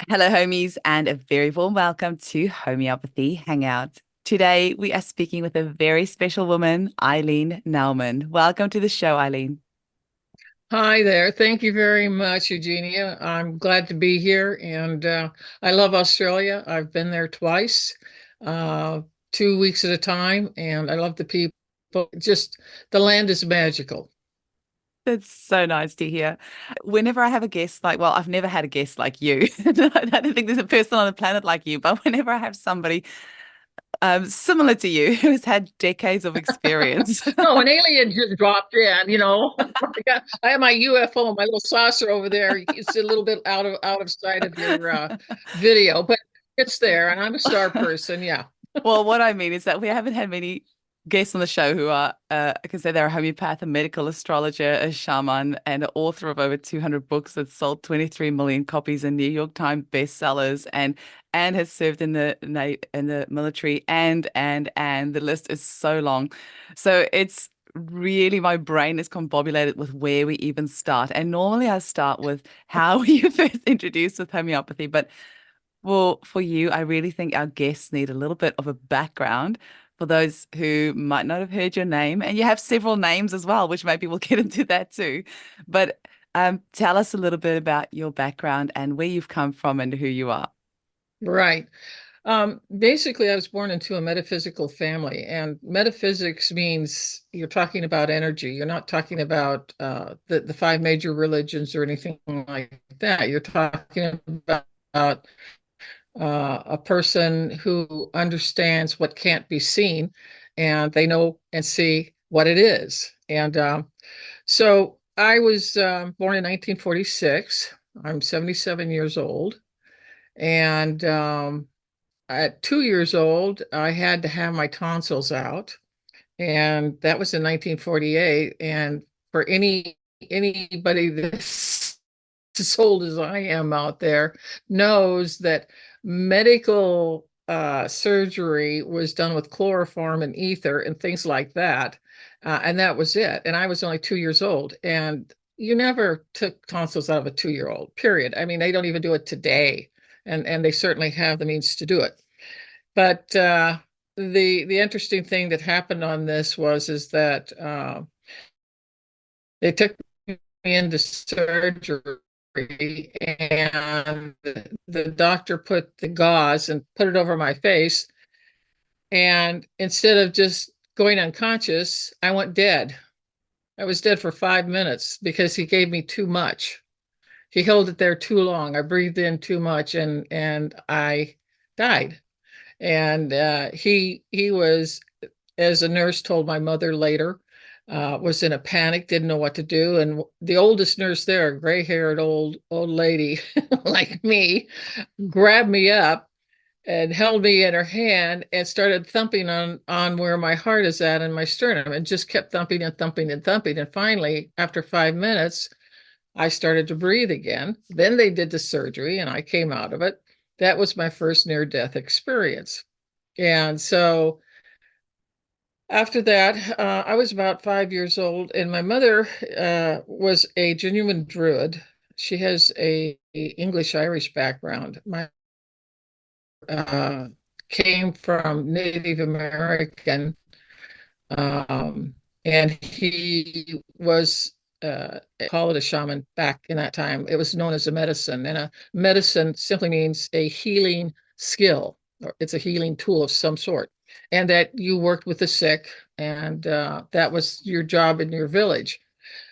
Hello, homies, and a very warm welcome to Homeopathy Hangout. Today, we are speaking with a very special woman, Eileen Nauman. Welcome to the show, Eileen. Hi there. Thank you very much, Eugenia. I'm glad to be here, and I love Australia. I've been there twice, uh, 2 weeks at a time, and I love the people. Just the land is magical. That's so nice to hear. Whenever I have a guest well, I've never had a guest like you. I don't think there's a person on the planet like you, but whenever I have somebody similar to you who has had decades of experience. Oh, an alien just dropped in. I have my UFO, my little saucer over there. It's a little bit out of sight of your video, but it's there, and I'm a star person. Yeah. Well, what I mean is that we haven't had many guests on the show who are, I can say they're a homeopath, a medical astrologer, a shaman, and an author of over 200 books that sold 23 million copies in New York Times bestsellers, and has served in the military, and the list is so long. So it's really my brain is combobulated with where we even start. And normally I start with how were you first introduced with homeopathy, but well, for you, I really think our guests need a little bit of a background for those who might not have heard your name. And you have several names as well, which maybe we'll get into that too. But tell us a little bit about your background and where you've come from and who you are. Right. Basically, I was born into a metaphysical family, and metaphysics means you're talking about energy. You're not talking about the five major religions or anything like that. You're talking about a person who understands what can't be seen, and they know and see what it is. And so I was born in 1946. I'm 77 years old, and at 2 years old, I had to have my tonsils out, and that was in 1948. And for anybody that's as old as I am out there knows that medical surgery was done with chloroform and ether and things like that, and that was it. And I was only 2 years old, and you never took tonsils out of a 2 year old. Period. I mean, they don't even do it today, and they certainly have the means to do it. But the interesting thing that happened on this is that they took me into surgery, and the doctor put the gauze and put it over my face. And instead of just going unconscious, I went dead. I was dead for 5 minutes because he gave me too much. He held it there too long. I breathed in too much, and I died. And he was, as a nurse told my mother later, was in a panic, didn't know what to do. And the oldest nurse there, a gray-haired old lady like me, grabbed me up and held me in her hand and started thumping on where my heart is at in my sternum, and just kept thumping and thumping and thumping. And finally, after 5 minutes, I started to breathe again. Then they did the surgery, and I came out of it. That was my first near-death experience. And so after that, I was about 5 years old, and my mother was a genuine Druid. She has a English Irish background. My uh, came from Native American, um, and he was call it a shaman back in that time. It was known as a medicine, and a medicine simply means a healing skill, or it's a healing tool of some sort, and that you worked with the sick, and that was your job in your village.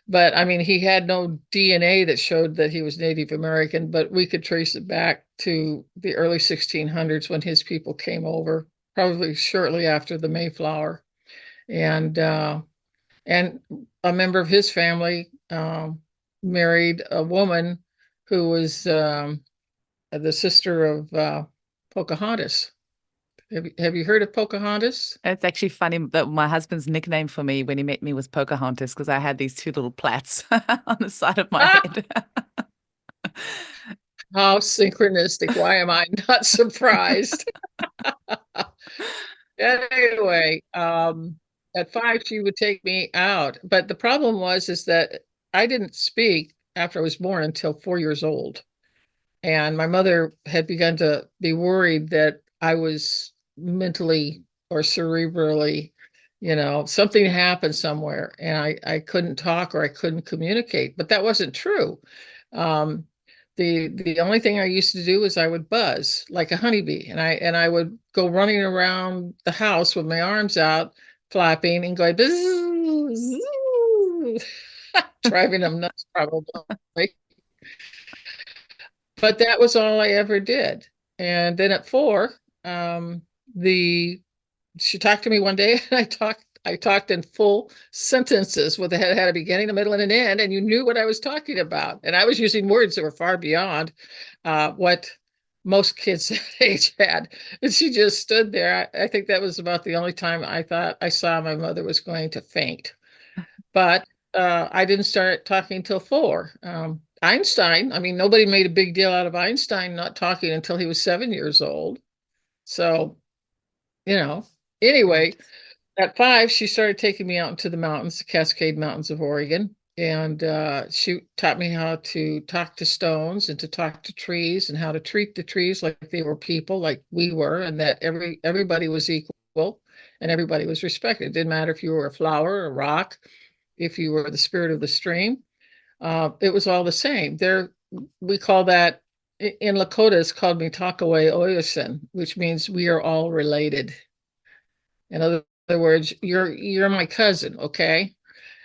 But I mean, he had no DNA that showed that he was Native American, but we could trace it back to the early 1600s when his people came over, probably shortly after the Mayflower. And and a member of his family married a woman who was the sister of Pocahontas. Have you heard of Pocahontas? It's actually funny that my husband's nickname for me when he met me was Pocahontas because I had these two little plaits on the side of my Ah, head. how synchronistic. Why am I not surprised? Anyway, at 5, she would take me out. But the problem is that I didn't speak after I was born until 4 years old. And my mother had begun to be worried that I was mentally or cerebrally, something happened somewhere and I couldn't talk or I couldn't communicate. But that wasn't true. Um, the only thing I used to do is I would buzz like a honeybee, and I would go running around the house with my arms out, flapping and going buzz, driving them nuts probably. But that was all I ever did. And then at 4, um, the she talked to me one day, and I talked in full sentences with had a beginning, a middle, and an end, and you knew what I was talking about. And I was using words that were far beyond what most kids that age had. And she just stood there. I think that was about the only time I thought I saw my mother was going to faint. But I didn't start talking till 4. Einstein, I mean, nobody made a big deal out of Einstein not talking until he was 7 years old. So, you know, anyway, at 5, she started taking me out into the mountains, the Cascade Mountains of Oregon. And she taught me how to talk to stones and to talk to trees and how to treat the trees like they were people, like we were, and that everybody was equal and everybody was respected. It didn't matter if you were a flower, a rock, if you were the spirit of the stream. It was all the same. There, we call that in Lakota. It's called Mitakaway Oyosin, which means we are all related. In other words, you're my cousin, okay?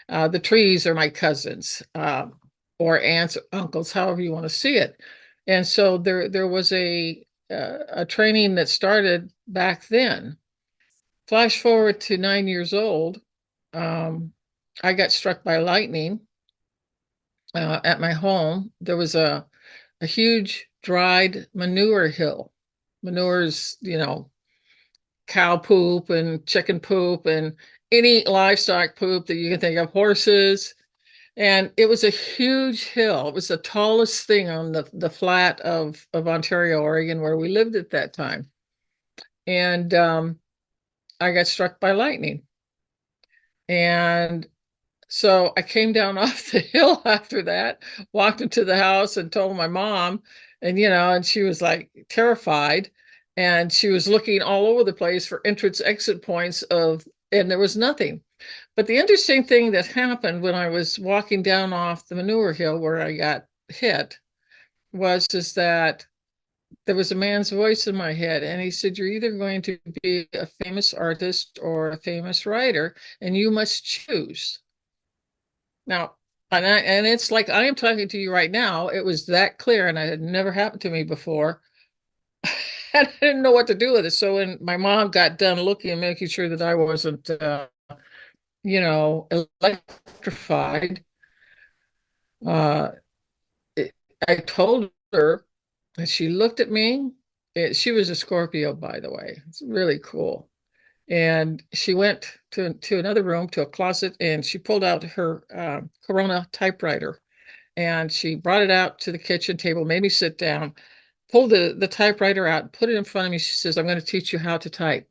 The trees are my cousins, or aunts, uncles, however you want to see it. And so there was a training that started back then. Flash forward to 9 years old, I got struck by lightning at my home. There was a huge dried manure hill. Manure's, cow poop and chicken poop and any livestock poop that you can think of, horses. And it was a huge hill. It was the tallest thing on the flat of Ontario, Oregon, where we lived at that time. And I got struck by lightning. And so I came down off the hill after that, walked into the house and told my mom, and she was like terrified. And she was looking all over the place for entrance exit points and there was nothing. But the interesting thing that happened when I was walking down off the manure hill where I got hit is that there was a man's voice in my head, and he said, "You're either going to be a famous artist or a famous writer, and you must choose." Now, and it's like I am talking to you right now. It was that clear, and it had never happened to me before. And I didn't know what to do with it. So when my mom got done looking and making sure that I wasn't, electrified, uh, I told her, and she looked at me. She was a Scorpio, by the way. It's really cool. And she went to another room, to a closet, and she pulled out her Corona typewriter, and she brought it out to the kitchen table, made me sit down, pulled the typewriter out, put it in front of me. She says, "I'm going to teach you how to type."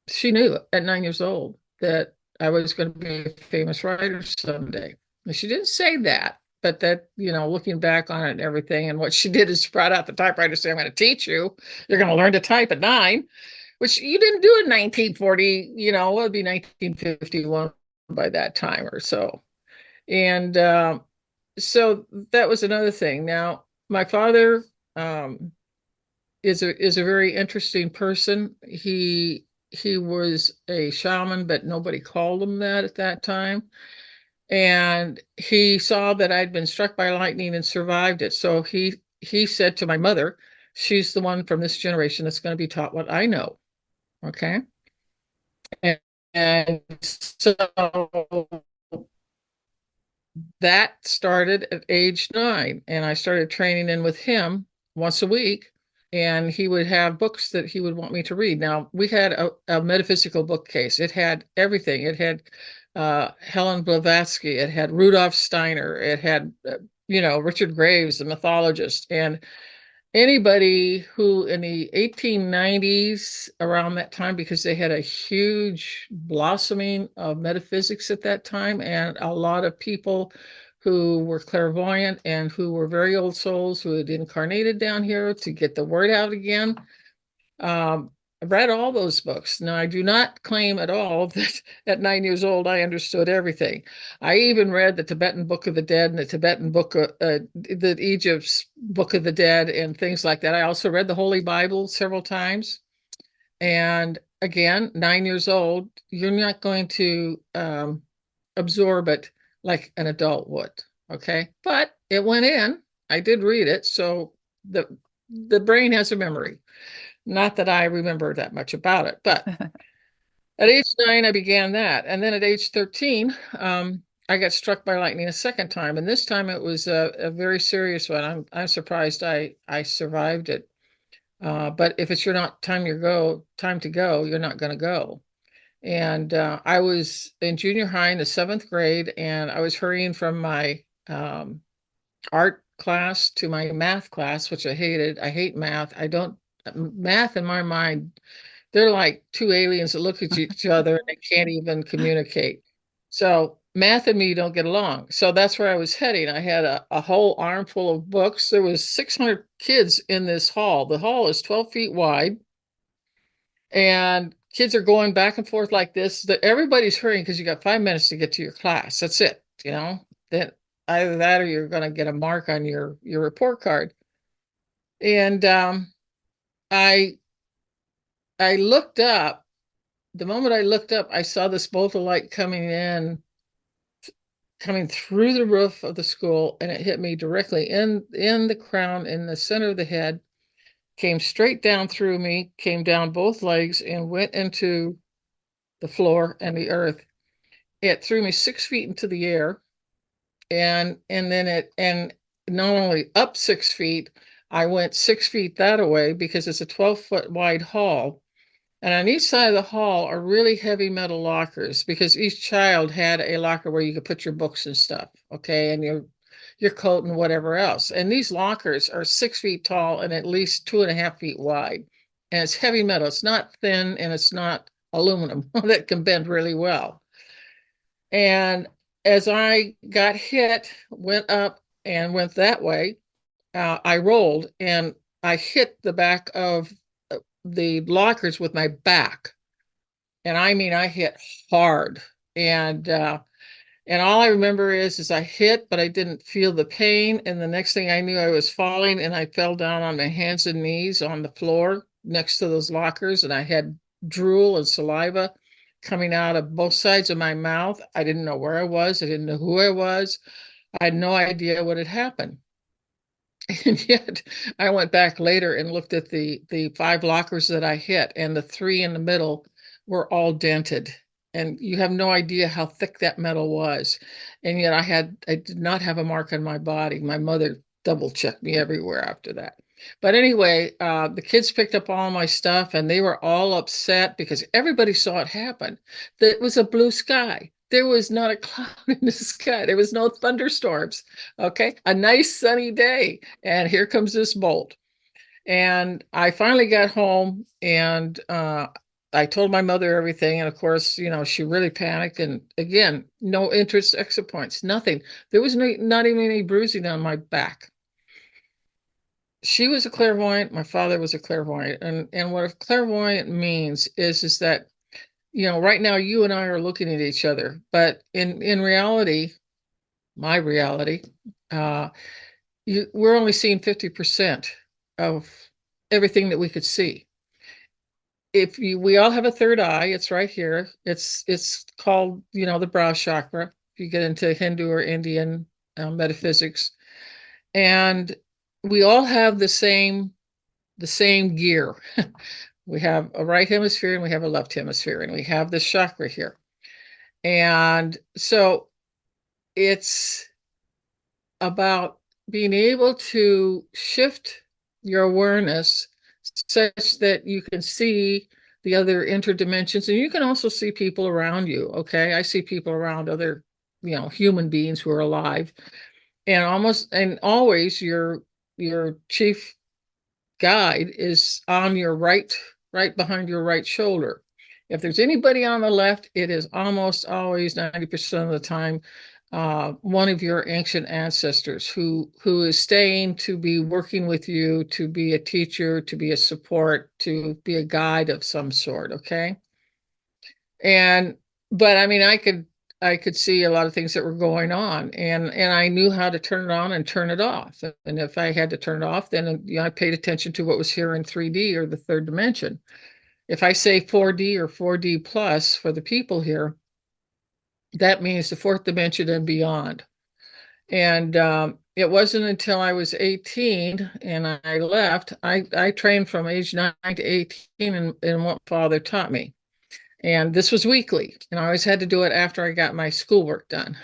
She knew at 9 years old that I was going to be a famous writer someday. And she didn't say that, but that, looking back on it and everything, and what she did is she brought out the typewriter, say, "I'm going to teach you. You're going to learn to type at 9," which you didn't do in 1940, it would be 1951 by that time or so. And so that was another thing. Now, my father is a very interesting person. He was a shaman, but nobody called him that at that time. And he saw that I'd been struck by lightning and survived it. So he said to my mother, "She's the one from this generation that's going to be taught what I know." Okay. And so that started at age 9, and I started training in with him once a week, and he would have books that he would want me to read. Now, we had a metaphysical bookcase. It had everything. It had Helen Blavatsky. It had Rudolf Steiner. It had, Richard Graves, the mythologist, and anybody who in the 1890s, around that time, because they had a huge blossoming of metaphysics at that time, and a lot of people who were clairvoyant and who were very old souls who had incarnated down here to get the word out again. I read all those books. Now, I do not claim at all that at 9 years old I understood everything. I even read the Tibetan Book of the Dead and the Tibetan Book, the Egypt's Book of the Dead and things like that. I also read the Holy Bible several times. And again, 9 years old, you're not going to absorb it like an adult would. Okay. But it went in. I did read it. So the brain has a memory. Not that I remember that much about it, but at age 9, I began that. And then at age 13, I got struck by lightning a second time. And this time it was a very serious one. I'm surprised I survived it. But if it's your not time to go, you're not going to go. And I was in junior high in the 7th grade, and I was hurrying from my art class to my math class, which I hated. I hate math. I don't, math in my mind, they're like two aliens that look at each other and they can't even communicate. So math and me don't get along. So that's where I was heading. I had a whole armful of books. There was 600 kids in this hall. The hall is 12 feet wide, and kids are going back and forth like this. Everybody's hurrying because you got 5 minutes to get to your class. That's it. Then either that or you're going to get a mark on your report card. And I looked up. The moment I looked up, I saw this bolt of light coming through the roof of the school, and it hit me directly in the crown, in the center of the head, came straight down through me, came down both legs, and went into the floor and the earth. It threw me 6 feet into the air, and then not only up 6 feet, I went 6 feet that way because it's a 12-foot wide hall. And on each side of the hall are really heavy metal lockers, because each child had a locker where you could put your books and stuff, okay, and your coat and whatever else. And these lockers are 6 feet tall and at least 2.5 feet wide. And it's heavy metal. It's not thin, and it's not aluminum that can bend really well. And as I got hit, went up and went that way, I rolled and I hit the back of the lockers with my back. And I mean, I hit hard. And all I remember is I hit, but I didn't feel the pain. And the next thing I knew, I was falling, and I fell down on my hands and knees on the floor next to those lockers. And I had drool and saliva coming out of both sides of my mouth. I didn't know where I was. I didn't know who I was. I had no idea what had happened. And yet I went back later and looked at the 5 lockers that I hit, and the 3 in the middle were all dented. And you have no idea how thick that metal was. And yet I did not have a mark on my body. My mother double checked me everywhere after that. But anyway, the kids picked up all my stuff, and they were all upset because everybody saw it happen. It was a blue sky. There was not a cloud in the sky. There was no thunderstorms. Okay. A nice sunny day. And here comes this bolt. And I finally got home, and I told my mother everything. And of course, she really panicked. And again, no interest exit points, nothing. There was not even any bruising on my back. She was a clairvoyant. My father was a clairvoyant. And what a clairvoyant means is that, right now you and I are looking at each other, but in reality, my reality, we're only seeing 50% of everything that we could see. We all have a third eye. It's right here. It's called, the brow chakra, if you get into Hindu or Indian metaphysics. And we all have the same gear. We have a right hemisphere and we have a left hemisphere, and we have this chakra here. And so it's about being able to shift your awareness such that you can see the other interdimensions, and you can also see people around you. Okay. I see people around, other, human beings who are alive, and always your chief guide is on your right behind your right shoulder. If there's anybody on the left, it is almost always 90% of the time one of your ancient ancestors who is staying to be working with you, to be a teacher, to be a support, to be a guide of some sort. Okay. And but I mean, I could see a lot of things that were going on, and I knew how to turn it on and turn it off. And if I had to turn it off, then I paid attention to what was here in 3D or the third dimension. If I say 4D or 4D plus for the people here, that means the fourth dimension and beyond. And it wasn't until I was 18 and I left. I trained from age 9 to 18 in what father taught me. And this was weekly, and I always had to do it after I got my schoolwork done.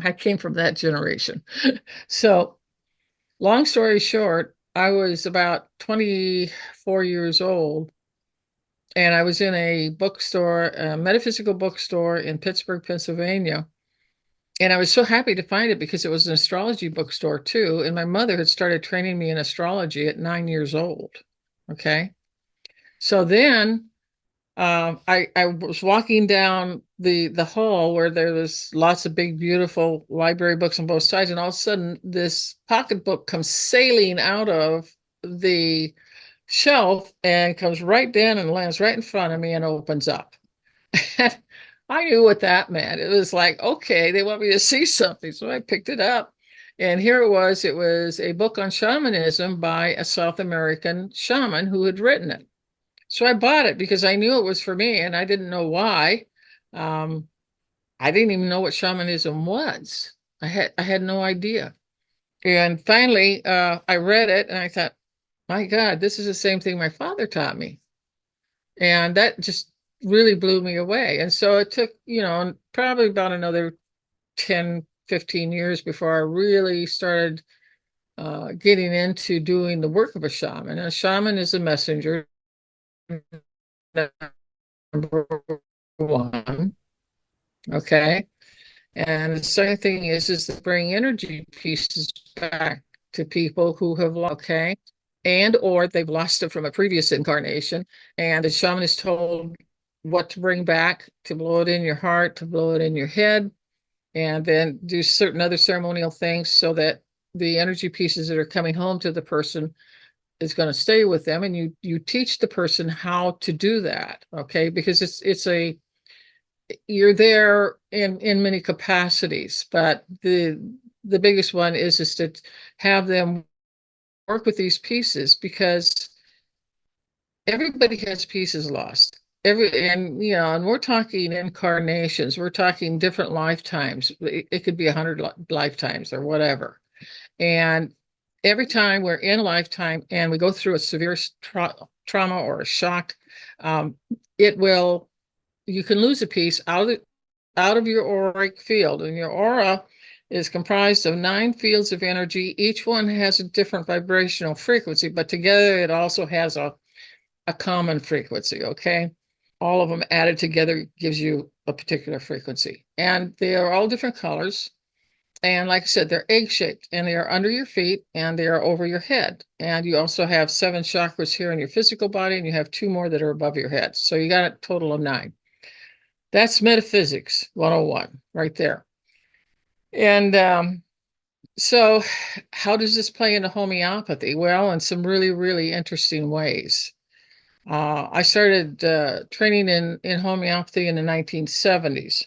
I came from that generation. So, long story short, I was about 24 years old, and I was in a bookstore, a metaphysical bookstore in Pittsburgh, Pennsylvania. And I was so happy to find it because it was an astrology bookstore too. And my mother had started training me in astrology at 9 years old. Okay. So then I was walking down the hall where there was lots of big, beautiful library books on both sides, and all of a sudden this pocketbook comes sailing out of the shelf and comes right down and lands right in front of me and opens up. I knew what that meant. It was like, okay, they want me to see something. So I picked it up. And here it was. It was a book on shamanism by a South American shaman who had written it. So I bought it because I knew it was for me and I didn't know why. Um, I didn't even know what shamanism was. I had no idea. And finally, I read it and I thought, my God, this is the same thing my father taught me. And that just really blew me away. And so it took, probably about another 10, 15 years before I really started getting into doing the work of a shaman. A shaman is a messenger, number one. Okay. And the second thing is to bring energy pieces back to people who have, okay, and or they've lost it from a previous incarnation, and the shaman is told what to bring back, to blow it in your heart, to blow it in your head, and then do certain other ceremonial things so that the energy pieces that are coming home to the person is going to stay with them, and you teach the person how to do that, okay, because you're there in many capacities, but the biggest one is to have them work with these pieces, because everybody has pieces lost. And we're talking incarnations, we're talking different lifetimes. It could be 100 lifetimes or whatever. And every time we're in a lifetime and we go through a severe trauma or a shock, it will, you can lose a piece out of your auric field. And your aura is comprised of 9 fields of energy. Each one has a different vibrational frequency, but together it also has a common frequency, okay? All of them added together gives you a particular frequency. And they are all different colors. And like I said, they're egg-shaped, and they are under your feet and they are over your head. And you also have 7 chakras here in your physical body, and you have 2 more that are above your head. So you got a total of 9. That's Metaphysics 101 right there. And so how does this play into homeopathy? Well, in some really, really interesting ways. I started training in homeopathy in the 1970s.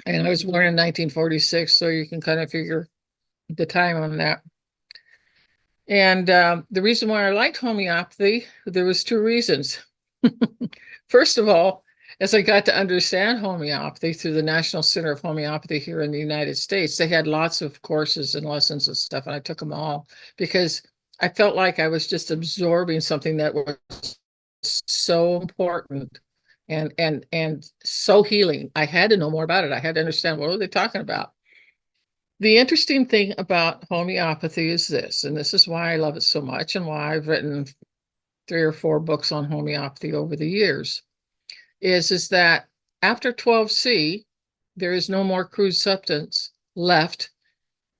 And I was born in 1946, so you can kind of figure the time on that. And the reason why I liked homeopathy, there was 2 reasons. First of all, as I got to understand homeopathy through the National Center of Homeopathy here in the United States, they had lots of courses and lessons and stuff, and I took them all because I felt like I was just absorbing something that was so important and so healing. I had to know more about it. I had to understand, what are they talking about? The interesting thing about homeopathy is this, and this is why I love it so much and why I've written 3 or 4 books on homeopathy over the years, is that after 12C, there is no more crude substance left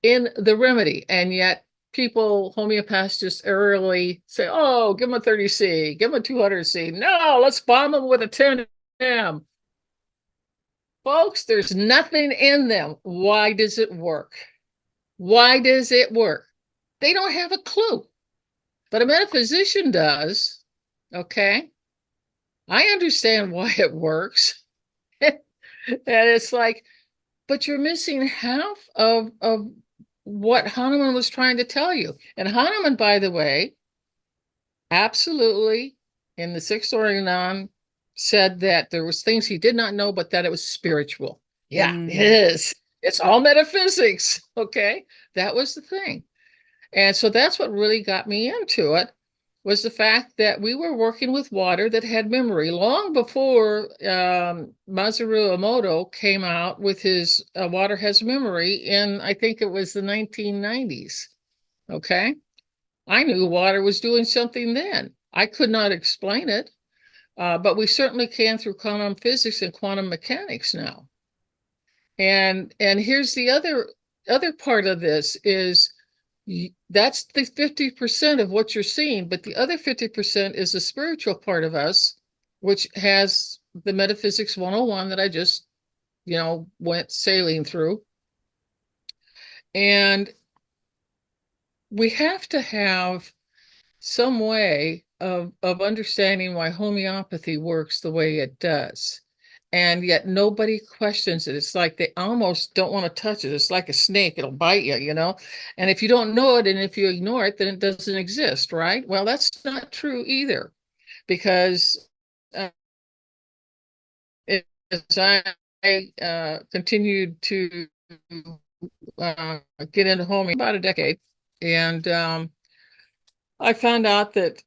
in the remedy. And yet people, homeopaths, just aerially say, oh, give them a 30C, give them a 200C. No, let's bomb them with a 10M. Folks, there's nothing in them. Why does it work? Why does it work? They don't have a clue, but a metaphysician does. Okay. I understand why it works. And it's like, but you're missing half of what Hahnemann was trying to tell you. And Hahnemann, by the way, absolutely in the sixth organon said that there was things he did not know, but that it was spiritual. Yeah, it is. It's all metaphysics. Okay. That was the thing. And so that's what really got me into it, was the fact that we were working with water that had memory long before Masaru Emoto came out with his Water Has Memory in, I think it was the 1990s. Okay. I knew water was doing something then. I could not explain it, but we certainly can through quantum physics and quantum mechanics now. And here's the other part of this is that's the 50% of what you're seeing, but the other 50% is the spiritual part of us, which has the Metaphysics 101 that I just, went sailing through. And we have to have some way of understanding why homeopathy works the way it does. And yet nobody questions it. It's like they almost don't want to touch it. It's like a snake, it'll bite you, And if you don't know it and if you ignore it, then it doesn't exist, right? Well, that's not true either, because as I continued to get into homeopathy about a decade, and I found out that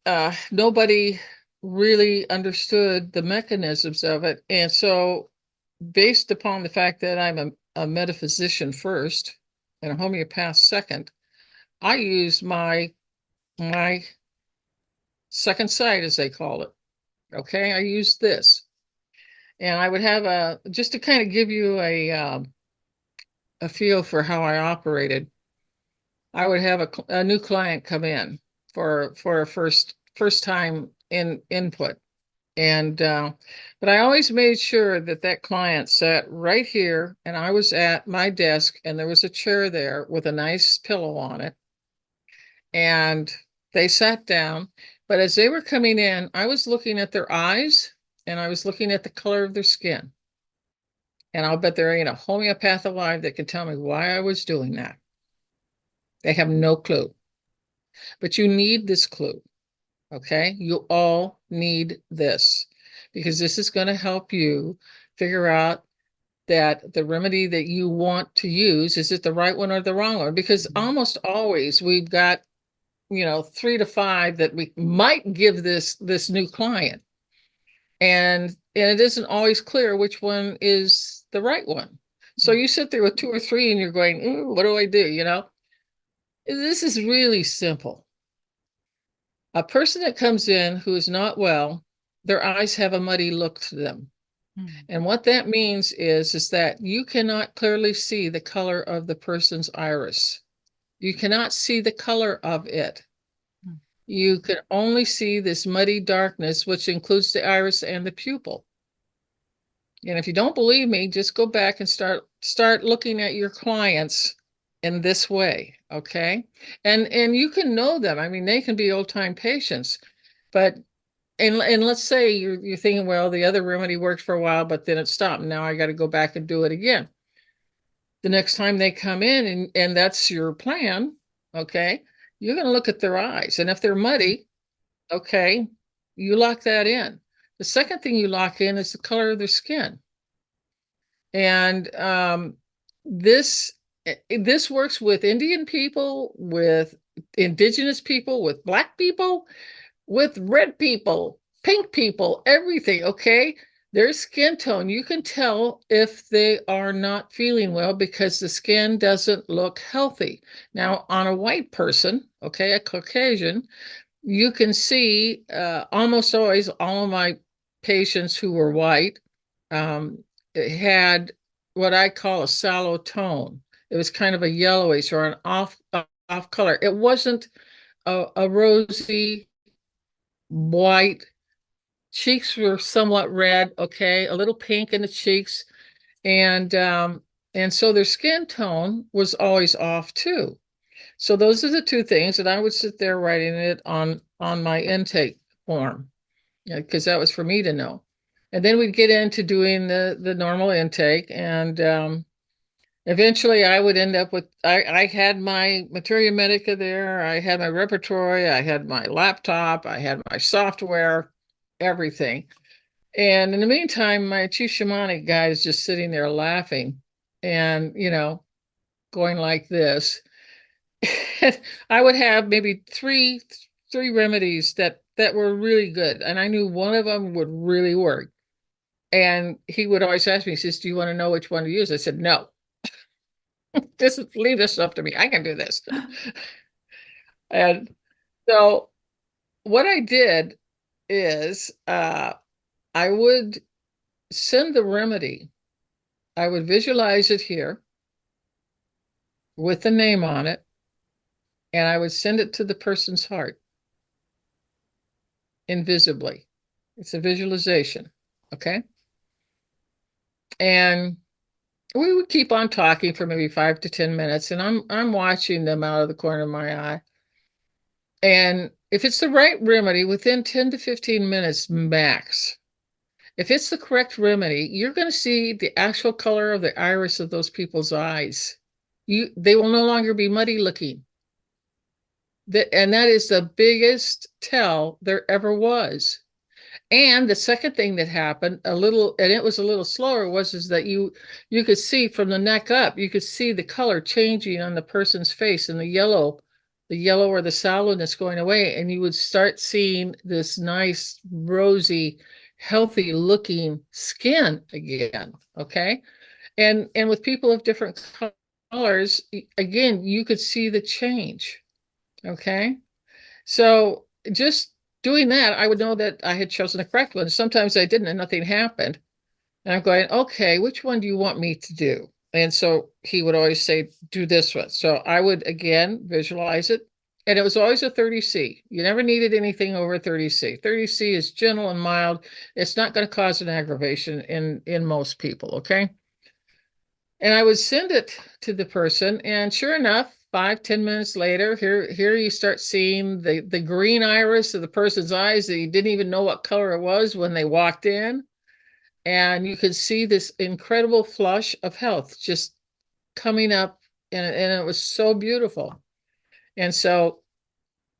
nobody really understood the mechanisms of it. And so, based upon the fact that I'm a metaphysician first and a homeopath second, I use my second sight, as they call it. Okay, I use this. And I would have just to kind of give you a feel for how I operated, I would have a new client come in for a first time input. And but I always made sure that that client sat right here, and I was at my desk, and there was a chair there with a nice pillow on it, and they sat down. But as they were coming in, I was looking at their eyes, and I was looking at the color of their skin. And I'll bet there ain't a homeopath alive that can tell me why I was doing that. They have no clue. But you need this clue. Okay, you all need this, because this is going to help you figure out that the remedy that you want to use, is it the right one or the wrong one? Because almost always we've got, 3 to 5 that we might give this new client, and it isn't always clear which one is the right one. So you sit there with 2 or 3 and you're going, ooh, what do I do? This is really simple. A person that comes in who is not well, their eyes have a muddy look to them. And what that means is that you cannot clearly see the color of the person's iris. You cannot see the color of it. You can only see this muddy darkness, which includes the iris and the pupil. And if you don't believe me, just go back and start looking at your clients in this way, okay? And you can know them. I mean, they can be old-time patients, but and let's say you're thinking, well, the other remedy worked for a while, but then it stopped. Now I got to go back and do it again. The next time they come in, and that's your plan, okay? You're going to look at their eyes, and if they're muddy, okay, you lock that in. The second thing you lock in is the color of their skin. And this works with Indian people, with indigenous people, with Black people, with red people, pink people, everything, okay? Their skin tone, you can tell if they are not feeling well because the skin doesn't look healthy. Now, on a white person, okay, a Caucasian, you can see almost always all of my patients who were white had what I call a sallow tone. It was kind of a yellowish or an off color. It wasn't a rosy white. Cheeks were somewhat red, okay, a little pink in the cheeks. And so their skin tone was always off too. So those are the two things, and I would sit there writing it on my intake form, because that was for me to know. And then we'd get into doing the normal intake, and eventually I would end up with I had my materia medica there, I had my repertory, I had my laptop, I had my software, everything. And in the meantime, my chief shamanic guy is just sitting there laughing and, going like this. I would have maybe three remedies that were really good, and I knew one of them would really work. And he would always ask me, he says, "Do you want to know which one to use?" I said, "No, just leave this up to me. I can do this." And so what I did is I would send the remedy. I would visualize it here with the name on it, and I would send it to the person's heart invisibly. It's a visualization. Okay. And we would keep on talking for maybe 5 to 10 minutes, and I'm watching them out of the corner of my eye. And if it's the right remedy, within 10 to 15 minutes max, if it's the correct remedy, you're going to see the actual color of the iris of those people's eyes. They will no longer be muddy looking. And that is the biggest tell there ever was. And the second thing that happened, and it was a little slower, is that you could see from the neck up, you could see the color changing on the person's face, and the yellow or the sallowness going away, and you would start seeing this nice, rosy, healthy looking skin again. Okay. And with people of different colors, again, you could see the change. Okay. So just doing that, I would know that I had chosen the correct one. Sometimes I didn't and nothing happened. And I'm going, okay, which one do you want me to do? And so he would always say, do this one. So I would again visualize it. And it was always a 30C. You never needed anything over 30C. 30C is gentle and mild. It's not going to cause an aggravation in most people. Okay. And I would send it to the person, and sure enough, 5, 10 minutes later, here you start seeing the green iris of the person's eyes that you didn't even know what color it was when they walked in. And you could see this incredible flush of health just coming up, and it was so beautiful. And so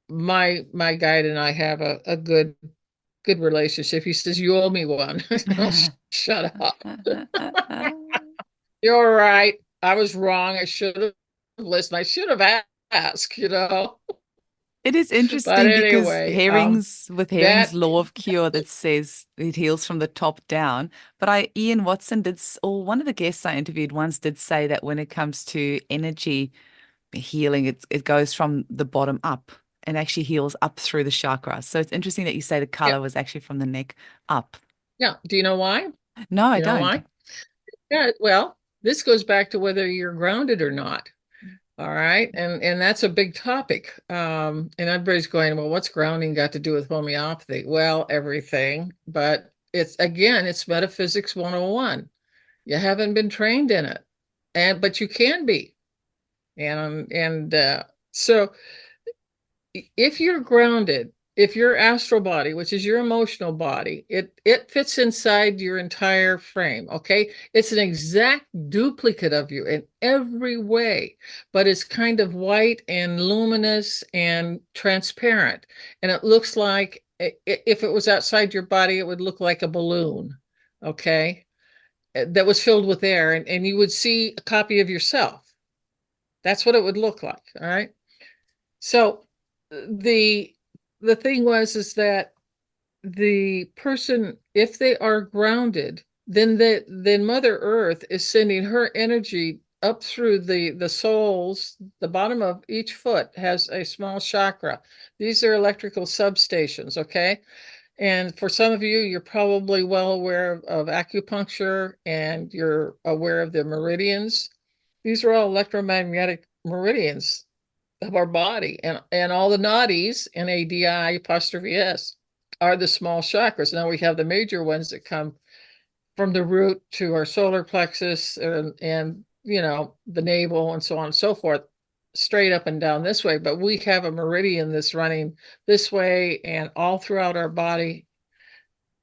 my guide and I have a good relationship. He says, "You owe me one." Oh, shut up. You're right. I was wrong. I should have listened. I should have asked, It is But interesting because anyway, Hering's that law of cure that says it heals from the top down. But Ian Watson or one of the guests I interviewed once did say that when it comes to energy healing, it goes from the bottom up and actually heals up through the chakras. So it's interesting that you say the yeah, color was actually from the neck up. yeah. Do you know why? No, I You know don't. why? Yeah, well, this goes back to whether you're grounded or not. All right. And that's a big topic. And everybody's going, well, what's grounding got to do with homeopathy? Well, everything. But it's metaphysics 101. You haven't been trained in it. But you can be. And so if you're grounded, if your astral body, which is your emotional body, it fits inside your entire frame. Okay. It's an exact duplicate of you in every way, but it's kind of white and luminous and transparent. And it looks like, if it was outside your body, it would look like a balloon. Okay. That was filled with air, and you would see a copy of yourself. That's what it would look like. All right. So the thing is that the person, if they are grounded, then Mother Earth is sending her energy up through the soles. The bottom of each foot has a small chakra. These are electrical substations. Okay. And for some of you, you're probably well aware of acupuncture, and you're aware of the meridians. These are all electromagnetic meridians of our body, and all the nadis, NADI apostrophe S, are the small chakras. Now we have the major ones that come from the root to our solar plexus and the navel and so on and so forth, straight up and down this way. But we have a meridian that's running this way and all throughout our body,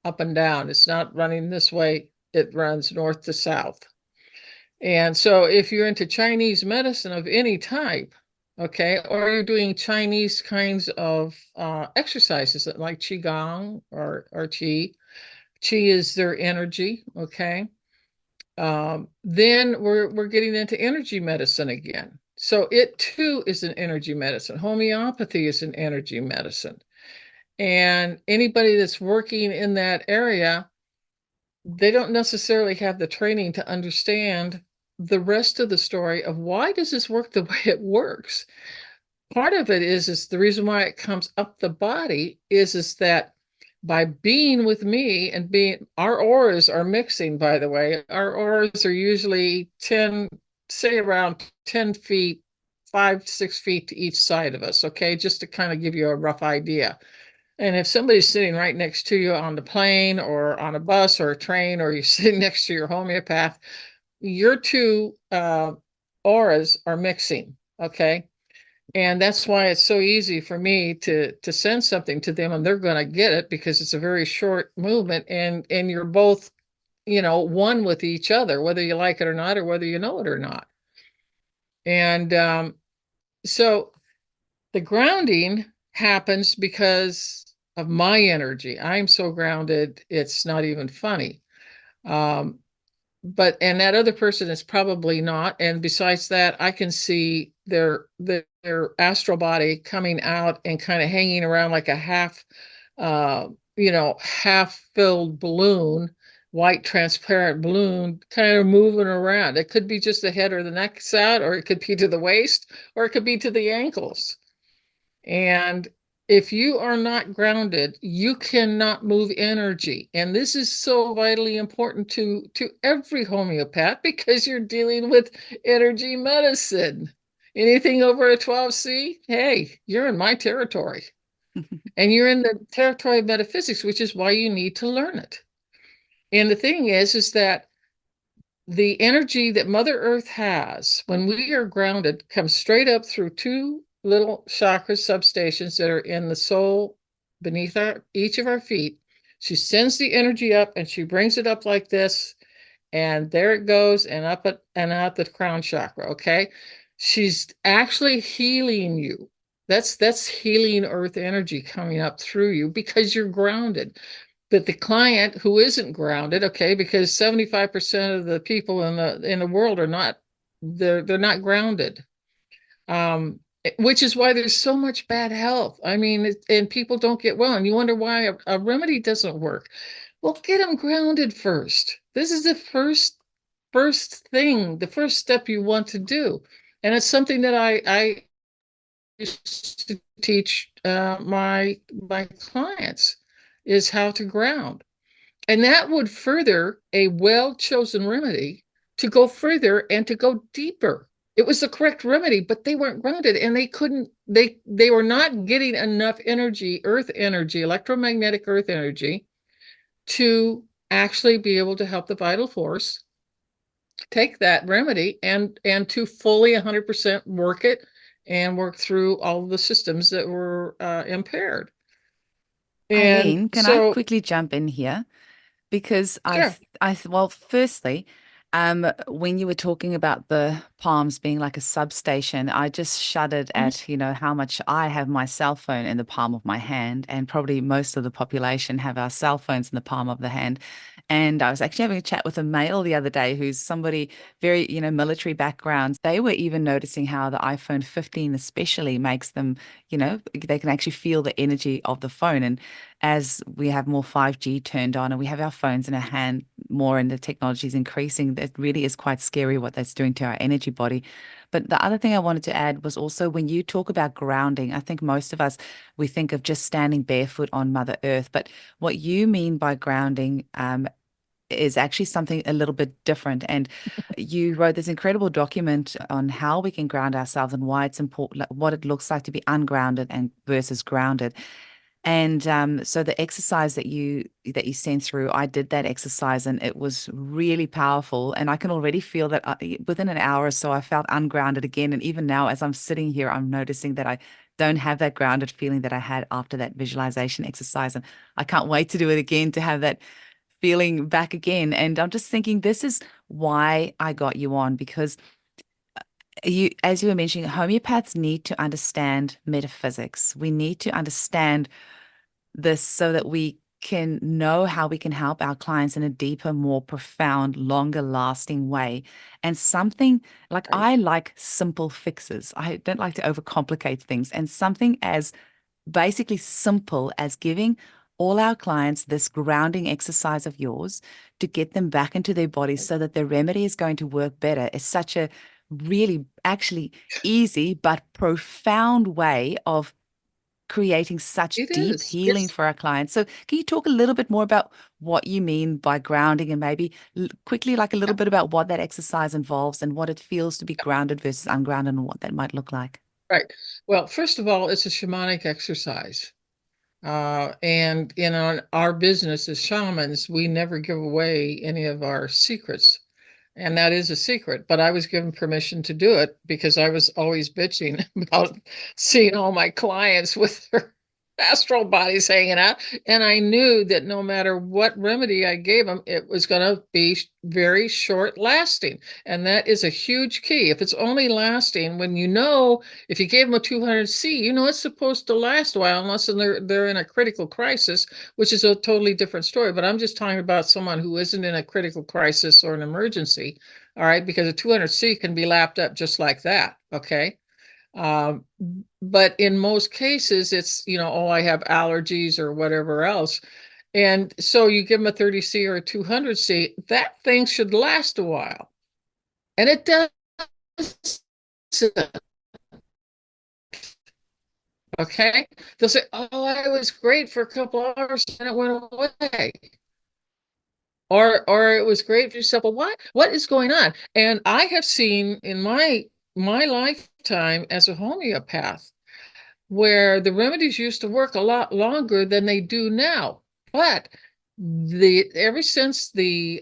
up and down. It's not running this way, it runs north to south. And so if you're into Chinese medicine of any type, okay, or you're doing Chinese kinds of exercises like Qigong or Qi, Qi is their energy, okay? Then we're getting into energy medicine again. So it too is an energy medicine. Homeopathy is an energy medicine. And anybody that's working in that area, they don't necessarily have the training to understand the rest of the story of why does this work the way it works. Part of it is the reason why it comes up the body is that by being with me and being, our auras are mixing, by the way. Our auras are usually 10, say around 10 feet, 5 to 6 feet to each side of us, okay? Just to kind of give you a rough idea. And if somebody's sitting right next to you on the plane or on a bus or a train, or you're sitting next to your homeopath, your two auras are mixing, okay? And that's why it's so easy for me to send something to them and they're going to get it because it's a very short movement and you're both, one with each other, whether you like it or not, or whether you know it or not. And so the grounding happens because of my energy. I'm so grounded, it's not even funny. And that other person is probably not. And besides that, I can see their astral body coming out and kind of hanging around like a half filled balloon, white transparent balloon, kind of moving around. It could be just the head or the neck side, or it could be to the waist, or it could be to the ankles. And if you are not grounded, you cannot move energy. And this is so vitally important to every homeopath because you're dealing with energy medicine. Anything over a 12C, hey, you're in my territory. And you're in the territory of metaphysics, which is why you need to learn it. And the thing is that the energy that Mother Earth has when we are grounded comes straight up through two little chakra substations that are in the soul beneath each of our feet. She sends the energy up and she brings it up like this, and there it goes and up and out the crown chakra. Okay, she's actually healing you. That's healing earth energy coming up through you because you're grounded. But the client who isn't grounded, okay, because 75% of the people in the world are not, they're not grounded. Which is why there's so much bad health. I mean, and people don't get well, and you wonder why a remedy doesn't work. Well, get them grounded first. This is the first thing, the first step you want to do, and it's something that I used to teach my clients is how to ground, and that would further a well-chosen remedy to go further and to go deeper. It was the correct remedy, but they weren't grounded and they couldn't, they were not getting enough energy, earth energy, electromagnetic earth energy to actually be able to help the vital force take that remedy and to fully 100% work it and work through all the systems that were impaired. And Eileen, can I so, quickly jump in here? Because sure. well, firstly, when you were talking about the palms being like a substation, I just shuddered Mhm. at, how much I have my cell phone in the palm of my hand, and probably most of the population have our cell phones in the palm of the hand. And I was actually having a chat with a male the other day who's somebody very, military backgrounds. They were even noticing how the iPhone 15 especially makes them, they can actually feel the energy of the phone. And as we have more 5G turned on and we have our phones in our hand more and the technology is increasing, it really is quite scary what that's doing to our energy body. But the other thing I wanted to add was also when you talk about grounding, I think most of us, we think of just standing barefoot on Mother Earth. But what you mean by grounding is actually something a little bit different. And you wrote this incredible document on how we can ground ourselves and why it's important, like what it looks like to be ungrounded and versus grounded. And so the exercise that you sent through, I did that exercise and it was really powerful. And I can already feel that within an hour or so, I felt ungrounded again. And even now, as I'm sitting here, I'm noticing that I don't have that grounded feeling that I had after that visualization exercise. And I can't wait to do it again to have that feeling back again. And I'm just thinking, this is why I got you on, because as you were mentioning, homeopaths need to understand metaphysics. We need to understand this so that we can know how we can help our clients in a deeper, more profound, longer lasting way. And something like, Right. I like simple fixes. I don't like to overcomplicate things. And something as basically simple as giving all our clients this grounding exercise of yours to get them back into their bodies so that the remedy is going to work better is such a really actually easy but profound way of creating such It deep is. healing It's for our clients. So, can you talk a little bit more about what you mean by grounding and maybe quickly, like a little yeah, bit about what that exercise involves and what it feels to be grounded versus ungrounded and what that might look like? right. Well, first of all, it's a shamanic exercise. And in our business as shamans, we never give away any of our secrets. And that is a secret, but I was given permission to do it because I was always bitching about seeing all my clients with their astral bodies hanging out. And I knew that no matter what remedy I gave them, it was going to be very short lasting. And that is a huge key. If it's only lasting when if you gave them a 200C, it's supposed to last a while unless they're in a critical crisis, which is a totally different story. But I'm just talking about someone who isn't in a critical crisis or an emergency. All right, because a 200C can be lapped up just like that. Okay. Um, but in most cases, it's, oh, I have allergies or whatever else. And so you give them a 30C or a 200C, that thing should last a while. And it does. Okay. They'll say, oh, I was great for a couple hours and it went away. Or it was great for yourself. Well, what is going on? And I have seen in my lifetime as a homeopath where the remedies used to work a lot longer than they do now. But ever since the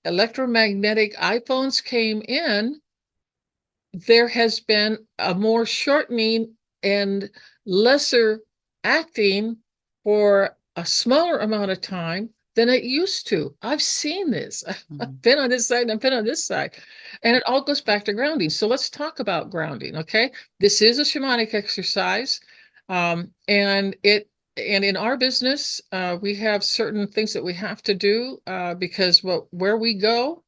electromagnetic iPhones came in, there has been a more shortening and lesser acting for a smaller amount of time than it used to. I've seen this. I've been on this side and I've been on this side. And it all goes back to grounding. So let's talk about grounding. Okay. This is a shamanic exercise. And in our business, we have certain things that we have to do because where we go,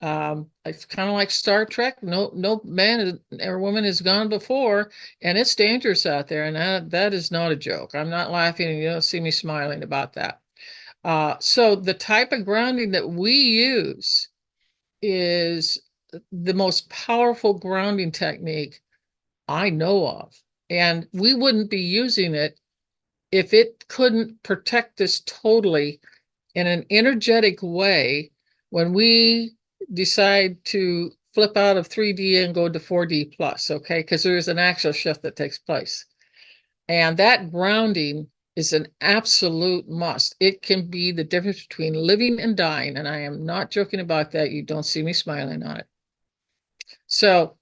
it's kind of like Star Trek. No man or woman has gone before, and it's dangerous out there. And that is not a joke. I'm not laughing, and you don't see me smiling about that. So the type of grounding that we use is the most powerful grounding technique I know of. And we wouldn't be using it if it couldn't protect us totally in an energetic way when we decide to flip out of 3D and go to 4D plus, okay? Because there is an actual shift that takes place. And that grounding is an absolute must. It can be the difference between living and dying. And I am not joking about that. You don't see me smiling on it. So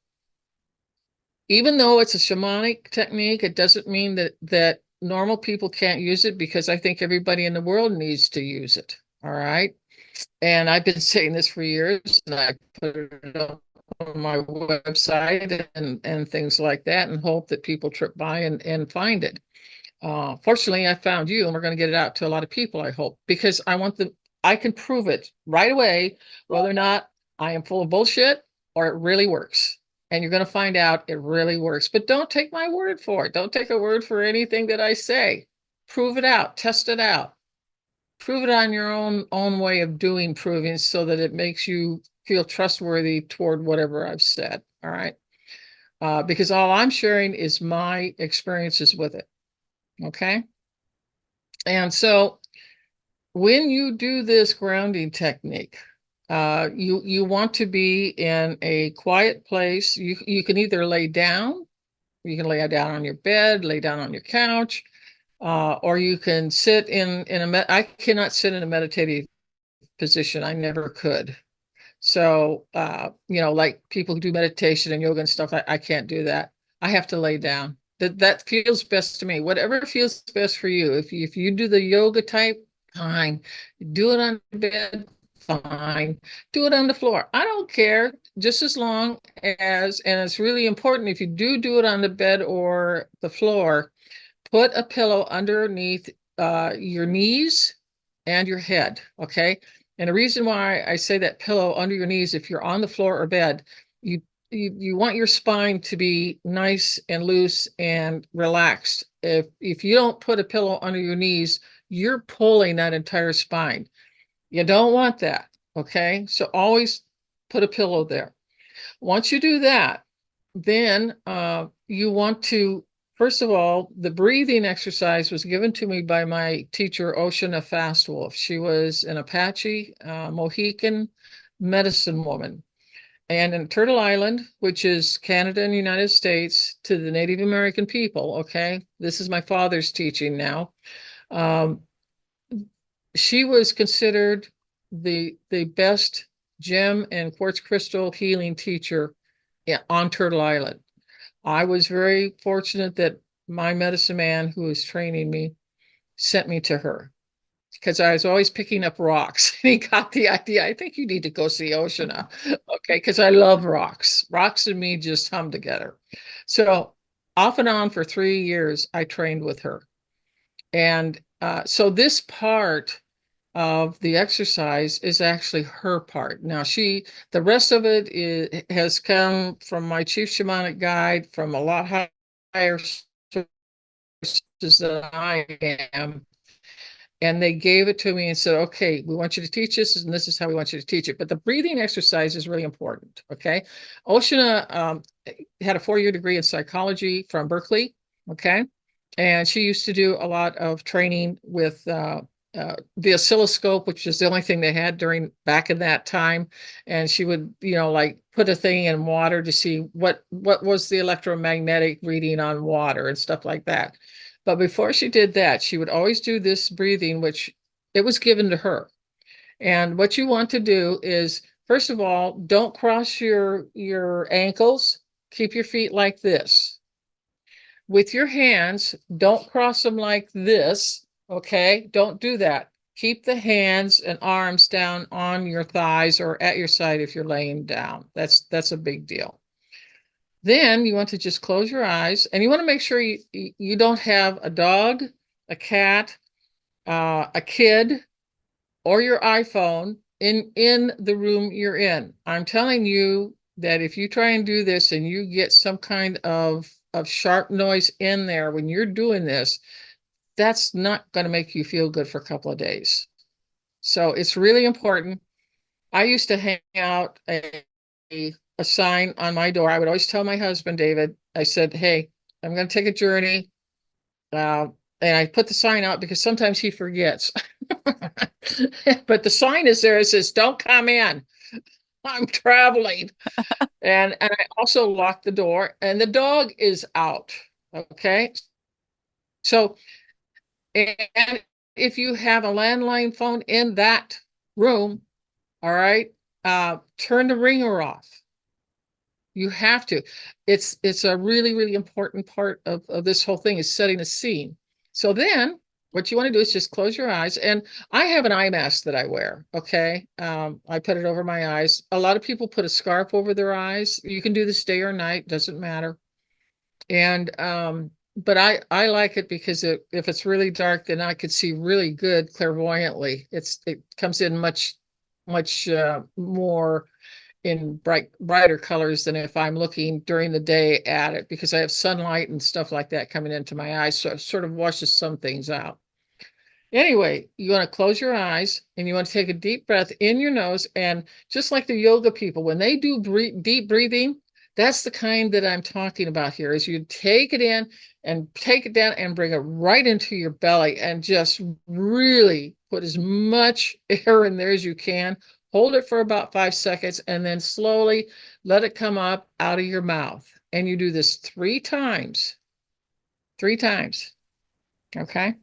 even though it's a shamanic technique, it doesn't mean that normal people can't use it, because I think everybody in the world needs to use it. All right. And I've been saying this for years, and I put it up on my website and things like that, and hope that people trip by and find it. Fortunately, I found you, and we're going to get it out to a lot of people, I hope, because I can prove it right away, whether or not I am full of bullshit or it really works. And you're going to find out it really works. But don't take my word for it. Don't take a word for anything that I say. Prove it out, test it out. Prove it on your own way of doing proving so that it makes you feel trustworthy toward whatever I've said. All right. Because all I'm sharing is my experiences with it. Okay. And so when you do this grounding technique, you want to be in a quiet place. You can either lay down, you can lay down on your bed, lay down on your couch, Or you can sit I cannot sit in a meditative position. I never could. So, like people who do meditation and yoga and stuff, I can't do that. I have to lay down. That feels best to me. Whatever feels best for you. If you do the yoga type, fine. Do it on the bed, fine. Do it on the floor. I don't care, just as long as, and it's really important if you do it on the bed or the floor, put a pillow underneath your knees and your head, okay? And the reason why I say that pillow under your knees, if you're on the floor or bed, you you want your spine to be nice and loose and relaxed. If you don't put a pillow under your knees, you're pulling that entire spine. You don't want that, okay? So always put a pillow there. Once you do that, then you want to, first of all, the breathing exercise was given to me by my teacher, Oceana Fastwolf. She was an Apache Mohican medicine woman. And in Turtle Island, which is Canada and United States, to the Native American people, okay, this is my father's teaching now. She was considered the best gem and quartz crystal healing teacher on Turtle Island. I was very fortunate that my medicine man who was training me sent me to her because I was always picking up rocks. And he got the idea. I think you need to go see Oceana. Okay, because I love rocks. Rocks and me just hum together. So off and on for 3 years, I trained with her. And so this part of the exercise is actually her part. Now the rest of it has come from my chief shamanic guide from a lot higher sources than I am. And they gave it to me and said, okay, we want you to teach this, and this is how we want you to teach it. But the breathing exercise is really important, okay? Oceana had a 4-year degree in psychology from Berkeley, okay? And she used to do a lot of training with the oscilloscope, which is the only thing they had back in that time. And she would, like put a thing in water to see what was the electromagnetic reading on water and stuff like that. But before she did that, she would always do this breathing, which it was given to her. And what you want to do is, first of all, don't cross your ankles. Keep your feet like this. With your hands, don't cross them like this, okay? Don't do that. Keep the hands and arms down on your thighs or at your side if you're laying down. That's a big deal. Then you want to just close your eyes, and you want to make sure you don't have a dog, a cat, a kid, or your iPhone in the room you're in. I'm telling you that if you try and do this and you get some kind of sharp noise in there when you're doing this, that's not going to make you feel good for a couple of days. So it's really important. I used to hang out a sign on my door. I would always tell my husband, David, I said, hey, I'm going to take a journey. And I put the sign out because sometimes he forgets. But the sign is there. It says, don't come in. I'm traveling. And I also lock the door, and the dog is out. Okay. So, and if you have a landline phone in that room, all right, turn the ringer off. You have to. It's a really, really important part of this whole thing is setting a scene. So then what you want to do is just close your eyes. And I have an eye mask that I wear. Okay. I put it over my eyes. A lot of people put a scarf over their eyes. You can do this day or night, doesn't matter. And but I like it because if it's really dark, then I could see really good clairvoyantly. It comes in much more in brighter colors than if I'm looking during the day at it, because I have sunlight and stuff like that coming into my eyes. So it sort of washes some things out. Anyway, you want to close your eyes and you want to take a deep breath in your nose. And just like the yoga people, when they do deep breathing, that's the kind that I'm talking about here, is you take it in and take it down and bring it right into your belly and just really put as much air in there as you can. Hold it for about 5 seconds and then slowly let it come up out of your mouth. And you do this 3 times. 3 times. Okay.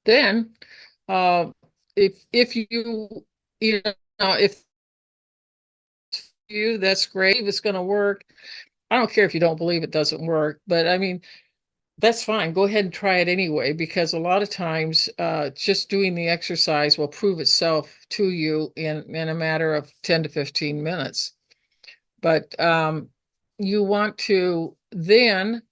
Then, uh, if you know if you that's great. If it's going to work. I don't care if you don't believe it doesn't work, but I mean that's fine. Go ahead and try it anyway, because a lot of times just doing the exercise will prove itself to you in a matter of 10 to 15 minutes. But you want to then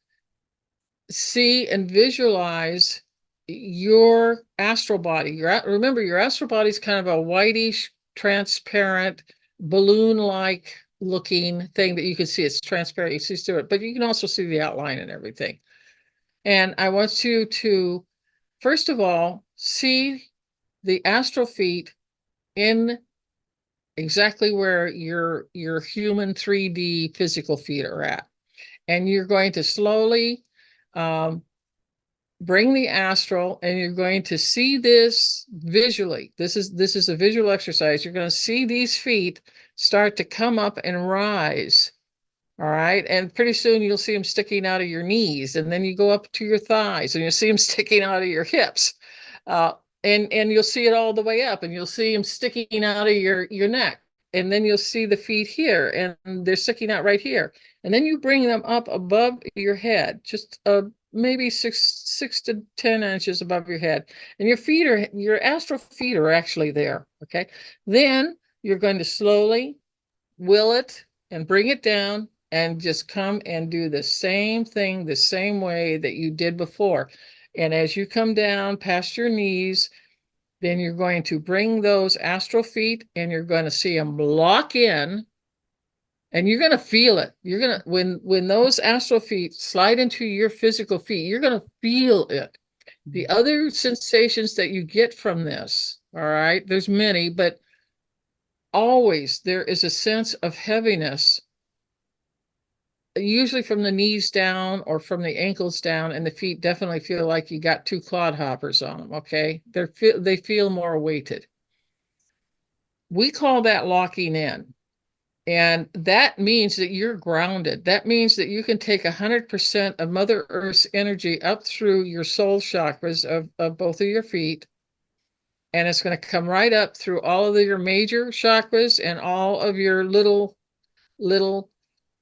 see and visualize your astral body. Remember, your astral body is kind of a whitish, transparent, balloon-like looking thing that you can see. It's transparent. You see through it, but you can also see the outline and everything. And I want you to, first of all, see the astral feet in exactly where your human 3D physical feet are at. And you're going to slowly um, bring the astral, and you're going to see this visually. This is a visual exercise. You're going to see these feet start to come up and rise. All right. And pretty soon you'll see them sticking out of your knees, and then you go up to your thighs and you'll see them sticking out of your hips. Uh, and you'll see it all the way up, and you'll see them sticking out of your neck. And then you'll see the feet here, and they're sticking out right here. And then you bring them up above your head, just maybe 6 to 10 inches above your head. And your astral feet are actually there. Okay. Then you're going to slowly will it and bring it down, and just come and do the same thing the same way that you did before. And as you come down past your knees, then you're going to bring those astral feet, and you're going to see them lock in, and you're going to feel it. You're going to, when those astral feet slide into your physical feet, you're going to feel it. The other sensations that you get from this, all right, there's many, but always there is a sense of heaviness, usually from the knees down or from the ankles down, and the feet definitely feel like you got two clodhoppers on them. Okay, they feel more weighted. We call that locking in, and that means that you're grounded. That means that you can take 100% of Mother Earth's energy up through your soul chakras of both of your feet, and it's going to come right up through all of your major chakras and all of your little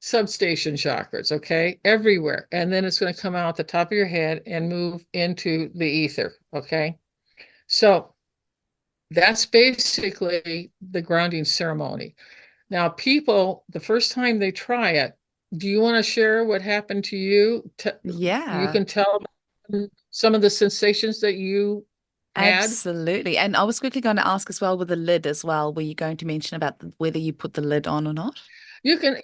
substation chakras, okay, everywhere. And then it's going to come out the top of your head and move into the ether, okay? So that's basically the grounding ceremony. Now, people, the first time they try it, do you want to share what happened to you? You Yeah. can tell some of the sensations that you had. Absolutely. And I was quickly going to ask as well with the lid as well. Were you going to mention about whether you put the lid on or not? You can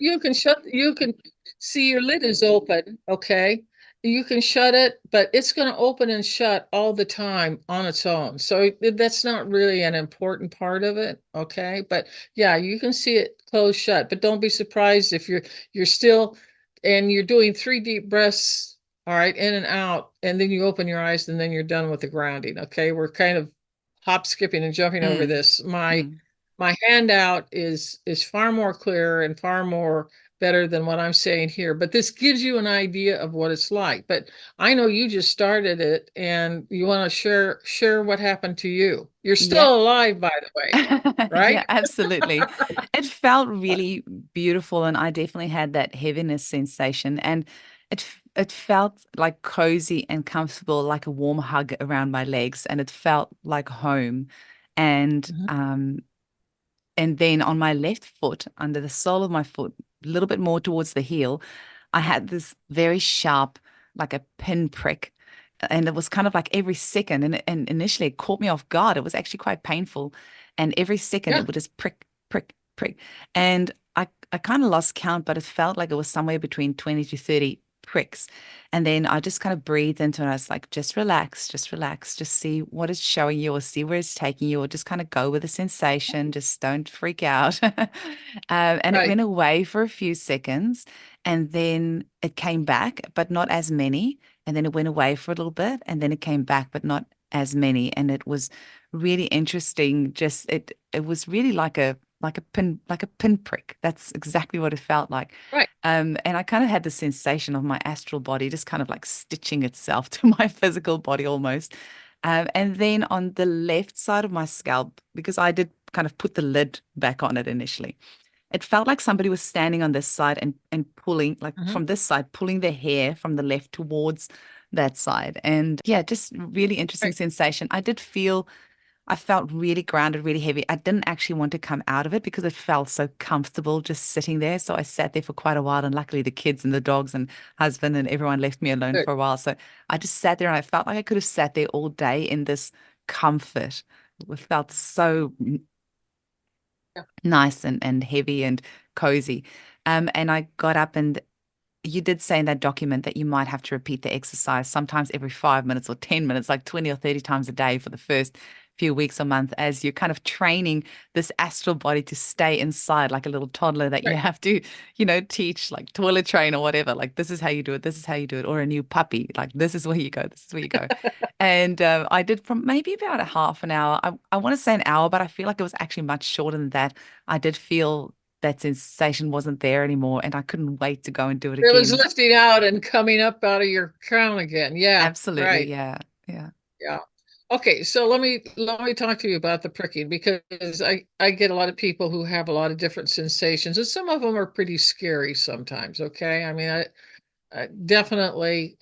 see your lid is open, okay? You can shut it, but it's going to open and shut all the time on its own. So that's not really an important part of it, okay? But yeah, you can see it closed shut, but don't be surprised if you're still and you're doing 3 deep breaths, all right, in and out, and then you open your eyes and then you're done with the grounding, okay? We're kind of hop skipping and jumping over Mm, this. mm. My handout is far more clear and far more better than what I'm saying here, but this gives you an idea of what it's like. But I know you just started it, and you want to share what happened to you. You're Yeah. still alive, by the way, Yeah, right? absolutely. It felt really beautiful, and I definitely had that heaviness sensation, and it felt like cozy and comfortable, like a warm hug around my legs, and it felt like home. And Mhm. and then on my left foot, under the sole of my foot, a little bit more towards the heel, I had this very sharp, like a pin prick. And it was kind of like every second. And initially it caught me off guard. It was actually quite painful. And every second Yeah, it would just prick, prick, prick. And I kind of lost count, but it felt like it was somewhere between 20 to 30 pricks. And then I just kind of breathed into it. And I was like, just relax, just see what it's showing you or see where it's taking you, or just kind of go with the sensation. Just don't freak out. And it right. went away for a few seconds, and then it came back, but not as many. And then it went away for a little bit, and then it came back, but not as many. And it was really interesting. Just it was really like a pinprick. That's exactly what it felt like. Right. And I kind of had the sensation of my astral body just kind of like stitching itself to my physical body almost. And then on the left side of my scalp, because I did kind of put the lid back on it initially, it felt like somebody was standing on this side and pulling, like Mhm. from this side, pulling the hair from the left towards that side. And yeah, just really interesting Right. sensation. I felt really grounded, really heavy. I didn't actually want to come out of it because it felt so comfortable just sitting there. So I sat there for quite a while. And luckily, the kids and the dogs and husband and everyone left me alone Good. for a while. So I just sat there and I felt like I could have sat there all day in this comfort. It felt so Yeah. nice and heavy and cozy. And I got up and you did say in that document that you might have to repeat the exercise sometimes every 5 minutes or 10 minutes, like 20 or 30 times a day for the first few weeks or month as you're kind of training this astral body to stay inside like a little toddler that you Right. have to, teach like toilet train or whatever. Like, this is how you do it. This is how you do it. Or a new puppy. Like, this is where you go. This is where you go. And I did from maybe about a half an hour. I want to say an hour, but I feel like it was actually much shorter than that. I did feel that sensation wasn't there anymore, and I couldn't wait to go and do it It was again. lifting out and coming up out of your crown again. Yeah, Absolutely, right. yeah, yeah. Yeah. Okay, so let me talk to you about the pricking because I get a lot of people who have a lot of different sensations and some of them are pretty scary sometimes, okay? I mean, I definitely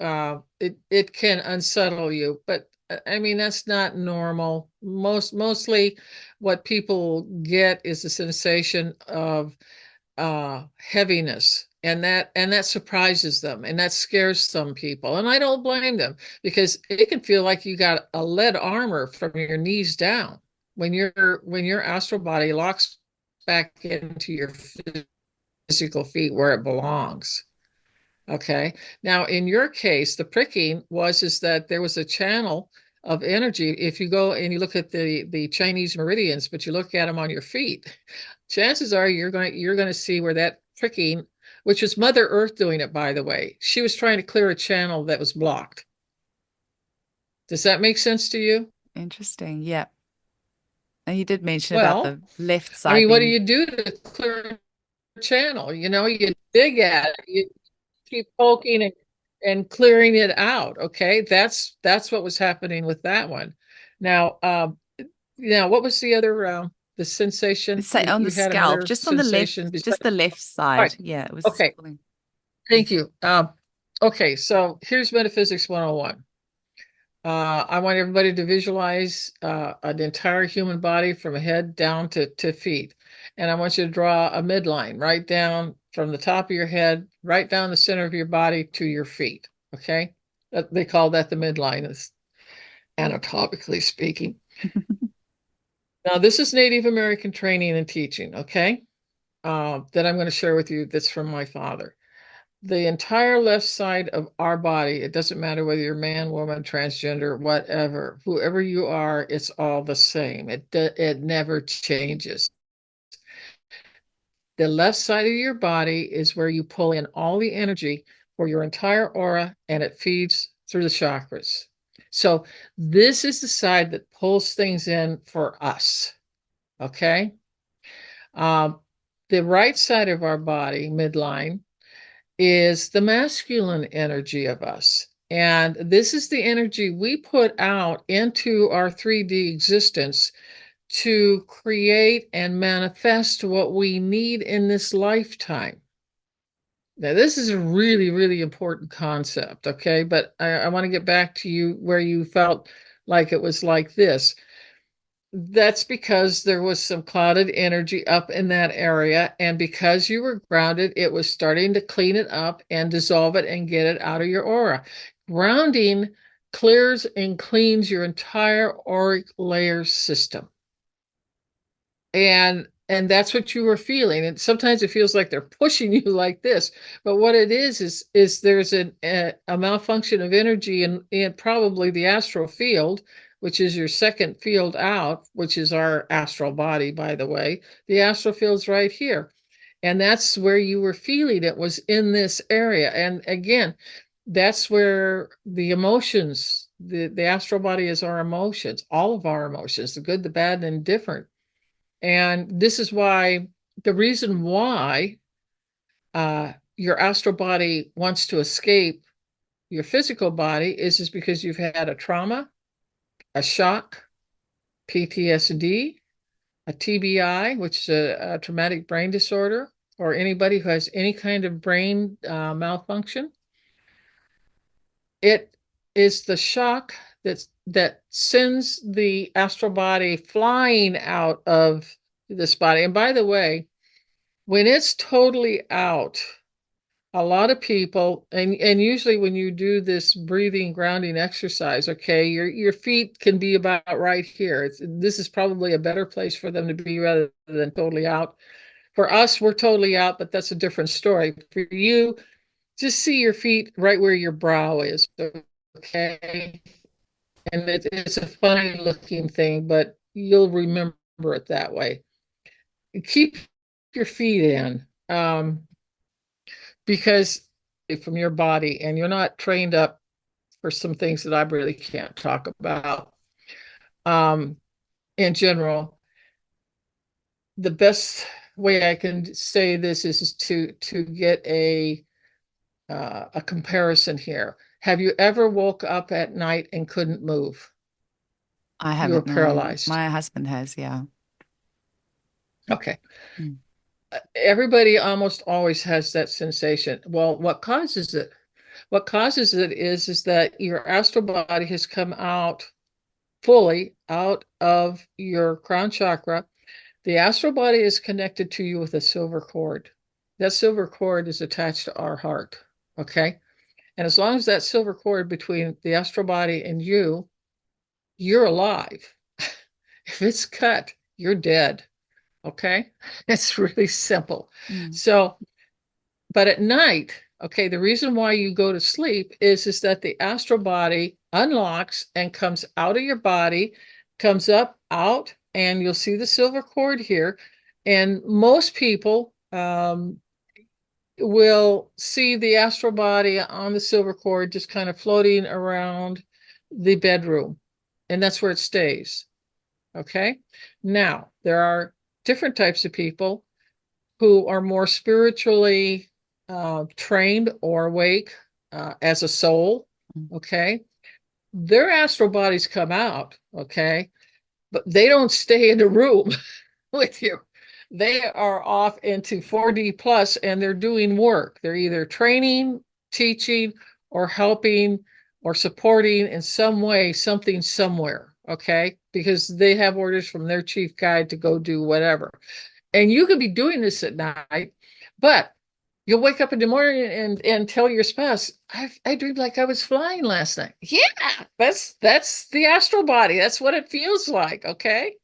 it can unsettle you, but I mean that's not normal. Mostly what people get is a sensation of heaviness, and that surprises them and that scares some people, and I don't blame them because it can feel like you got a lead armor from your knees down when your astral body locks back into your physical feet where it belongs. Okay, now in your case the pricking was is that there was a channel of energy. If you go and you look at the Chinese meridians, but you look at them on your feet, chances are you're going to see where that pricking, which was Mother Earth doing it, by the way. She was trying to clear a channel that was blocked. Does that make sense to you? Interesting. Yeah. And you did mention about Well, the left I side mean, what do being you do to clear a channel? You dig at it, you keep poking and clearing it out. Okay, that's what was happening with that one. Now, what was the other the sensation? say on the You had scalp, another just on the left, sensation besides. just the left All right. side. Yeah, it was Okay. pulling. Thank you. Okay, so here's Metaphysics 101. I want everybody to visualize an entire human body from head down to feet. And I want you to draw a midline right down from the top of your head, right down the center of your body to your feet. Okay? They call that the midline, is anatomically speaking. Now, this is Native American training and teaching, okay? That I'm going to share with you that's from my father. The entire left side of our body, it doesn't matter whether you're man, woman, transgender, whatever, whoever you are, it's all the same. It never changes. The left side of your body is where you pull in all the energy for your entire aura and it feeds through the chakras. So this is the side that pulls things in for us. Okay. Um, the right side of our body, midline, is the masculine energy of us. And this is the energy we put out into our 3D existence to create and manifest what we need in this lifetime. Now, this is a really, really important concept, okay? But I want to get back to you where you felt like it was like this. That's because there was some clouded energy up in that area. And because you were grounded, it was starting to clean it up and dissolve it and get it out of your aura. Grounding clears and cleans your entire auric layer system. And that's what you were feeling. And sometimes it feels like they're pushing you like this. But what it is there's a malfunction of energy in probably the astral field, which is your second field out, which is our astral body, by the way. The astral field's right here. And that's where you were feeling it, was in this area. And again, that's where the emotions, the astral body is our emotions, all of our emotions, the good, the bad, and indifferent. And this is why the reason why your astral body wants to escape your physical body is because you've had a trauma, a shock, PTSD, a TBI, which is a traumatic brain disorder, or anybody who has any kind of brain malfunction. It is the shock that sends the astral body flying out of this body. And by the way, when it's totally out, a lot of people, and usually when you do this breathing grounding exercise, okay, your feet can be about right here. This is probably a better place for them to be rather than totally out. For us, we're totally out, but that's a different story. For you, just see your feet right where your brow is, okay? And it's a funny looking thing, but you'll remember it that way. Keep your feet in. Because from your body, and you're not trained up for some things that I really can't talk about. In general, the best way I can say this is to get a comparison here. Have you ever woke up at night and couldn't move? I You were haven't, no. paralyzed. My husband has, yeah. Okay. Mm. Everybody almost always has that sensation. Well, what causes it? What causes it is that your astral body has come out fully out of your crown chakra. The astral body is connected to you with a silver cord. That silver cord is attached to our heart. Okay. And as long as that silver cord between the astral body and you're alive. If it's cut, you're dead. Okay. It's really simple. Mm. So, but at night, okay, the reason why you go to sleep is that the astral body unlocks and comes out of your body, comes up, out, and you'll see the silver cord here. And most people will see the astral body on the silver cord just kind of floating around the bedroom, and that's where it stays. Okay. Now, there are different types of people who are more spiritually trained or awake as a soul. Okay. Their astral bodies come out. Okay. But they don't stay in the room with you. They are off into 4D plus and they're doing work. They're either training, teaching, or helping or supporting in some way something somewhere. Okay. Because they have orders from their chief guide to go do whatever. And you could be doing this at night, but you'll wake up in the morning and tell your spouse, I dreamed like I was flying last night. Yeah, that's the astral body. That's what it feels like. Okay.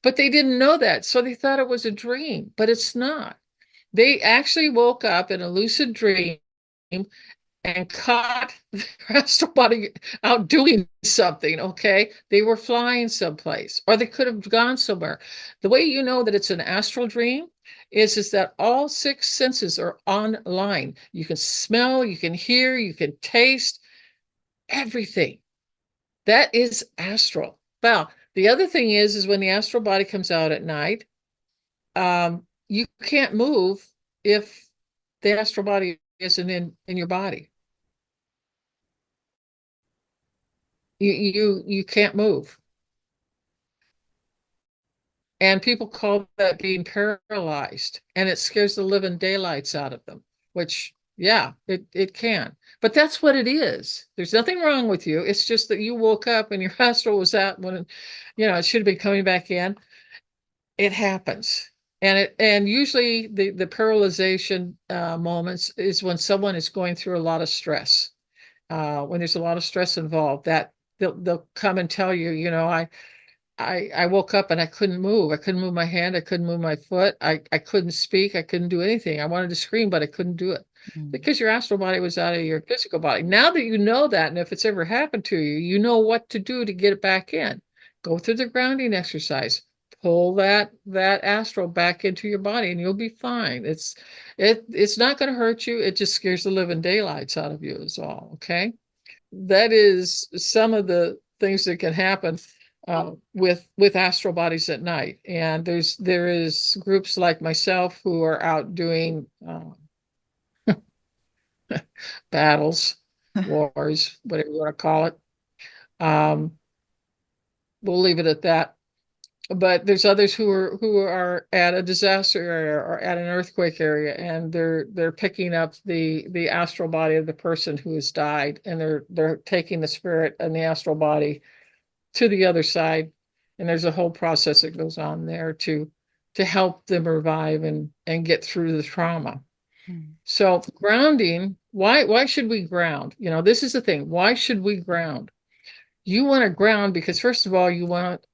But they didn't know that. So they thought it was a dream, but it's not. They actually woke up in a lucid dream and caught their astral body out doing something. Okay. They were flying someplace, or they could have gone somewhere. The way you know that it's an astral dream is that all six senses are online. You can smell, you can hear, you can taste, everything. That is astral. Now, the other thing is when the astral body comes out at night, you can't move if the astral body isn't in your body. You can't move. And people call that being paralyzed, and it scares the living daylights out of them, which, yeah, it can. But that's what it is. There's nothing wrong with you. It's just that you woke up and your astral was out when, it should have been coming back in. It happens. And usually the paralyzation moments is when someone is going through a lot of stress. When there's a lot of stress involved, that they'll come and tell you, I woke up and I couldn't move. I couldn't move my hand. I couldn't move my foot. I couldn't speak. I couldn't do anything. I wanted to scream, but I couldn't do it because your astral body was out of your physical body. Now that you know that, and if it's ever happened to you, you know what to do to get it back in. Go through the grounding exercise. Pull that astral back into your body, and you'll be fine. It's not going to hurt you. It just scares the living daylights out of you is all. Okay. That is some of the things that can happen with astral bodies at night. And there is groups like myself who are out doing battles, wars, whatever you want to call it. Um, we'll leave it at that. But there's others who are at a disaster area or at an earthquake area, and they're picking up the astral body of the person who has died, and they're taking the spirit and the astral body to the other side. And there's a whole process that goes on there to help them revive and get through the trauma. Hmm. So grounding, why should we ground? This is the thing. Why should we ground? You want to ground because first of all, you want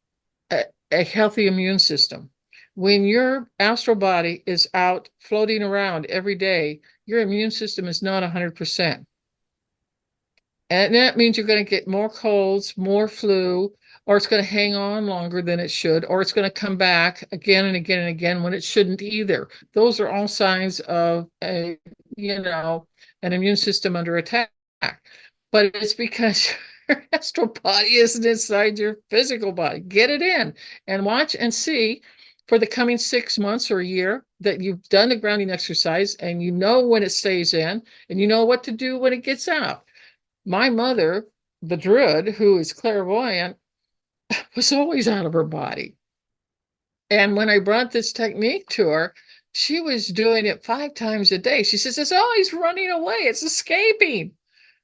a healthy immune system. When your astral body is out floating around every day, your immune system is not 100%. And that means you're going to get more colds, more flu, or it's going to hang on longer than it should, or it's going to come back again and again and again when it shouldn't either. Those are all signs of an immune system under attack. But it's because your astral body isn't inside your physical body. Get it in and watch and see for the coming 6 months or a year that you've done the grounding exercise and you know when it stays in and you know what to do when it gets out. My mother, the Druid, who is clairvoyant, was always out of her body. And when I brought this technique to her, she was doing it 5 times a day. She says, it's always running away. It's escaping.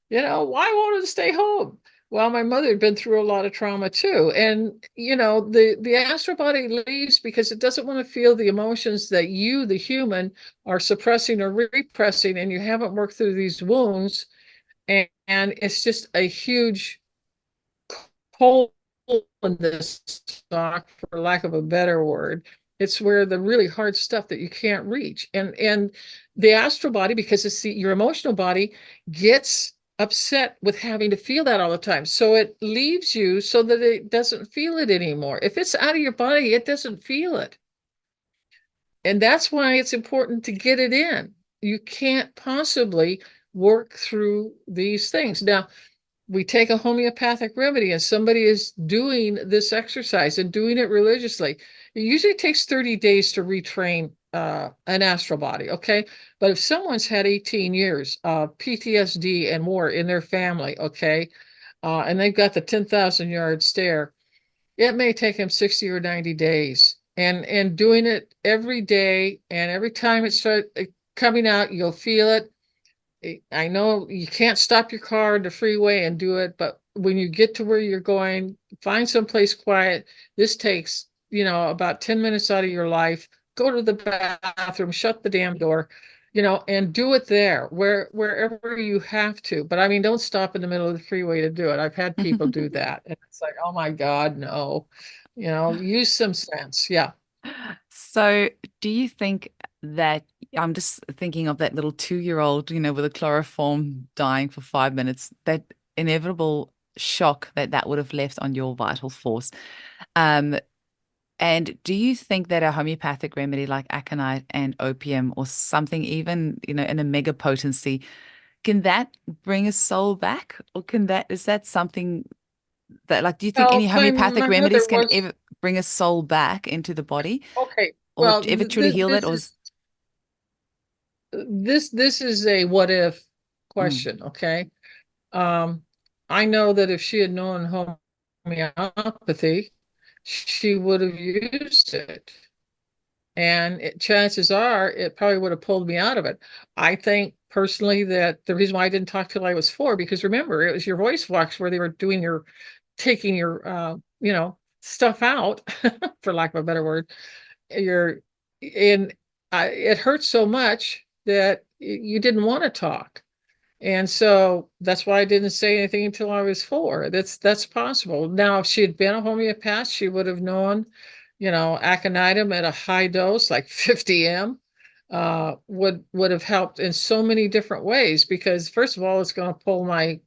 Why won't it stay home? Well, my mother had been through a lot of trauma too. And, the astral body leaves because it doesn't want to feel the emotions that you, the human, are suppressing or repressing, and you haven't worked through these wounds. And it's just a huge hole in this stock, for lack of a better word. It's where the really hard stuff that you can't reach. And the astral body, because it's your emotional body, gets upset with having to feel that all the time. So it leaves you so that it doesn't feel it anymore. If it's out of your body, it doesn't feel it. And that's why it's important to get it in. You can't possibly work through these things. Now, we take a homeopathic remedy and somebody is doing this exercise and doing it religiously. It usually takes 30 days to retrain an astral body, okay? But if someone's had 18 years of PTSD and more in their family, okay, and they've got the 10,000 yard stare, it may take them 60 or 90 days. And doing it every day, and every time it starts coming out, you'll feel it. I know you can't stop your car on the freeway and do it, but when you get to where you're going, find someplace quiet. This takes, about 10 minutes out of your life. Go to the bathroom, shut the damn door, and do it there, wherever you have to. But I mean, don't stop in the middle of the freeway to do it. I've had people do that. And it's like, oh my God, no. Use some sense. Yeah. So, do you think that I'm just thinking of that little 2-year-old, with a chloroform dying for 5 minutes, that inevitable shock that would have left on your vital force? And do you think that a homeopathic remedy like aconite and opium or something even, in a mega potency, can that bring a soul back? Or is that something that, like, do you think any Well, my homeopathic my remedies mother can was ever bring a soul back into the body okay. or Well, ever truly heal it? Or this is a what if Mm, question, okay? Um, I know that if she had known homeopathy, she would have used it. And chances are it probably would have pulled me out of it. I think personally that the reason why I didn't talk till I was 4, because remember, it was your voice box where they were taking your, stuff out, for lack of a better word. Your, and it hurt so much that you didn't want to talk. And so that's why I didn't say anything until I was 4. That's possible. Now, if she had been a homeopath, she would have known, aconitum at a high dose, like 50 m, would have helped in so many different ways. Because first of all, it's going to pull my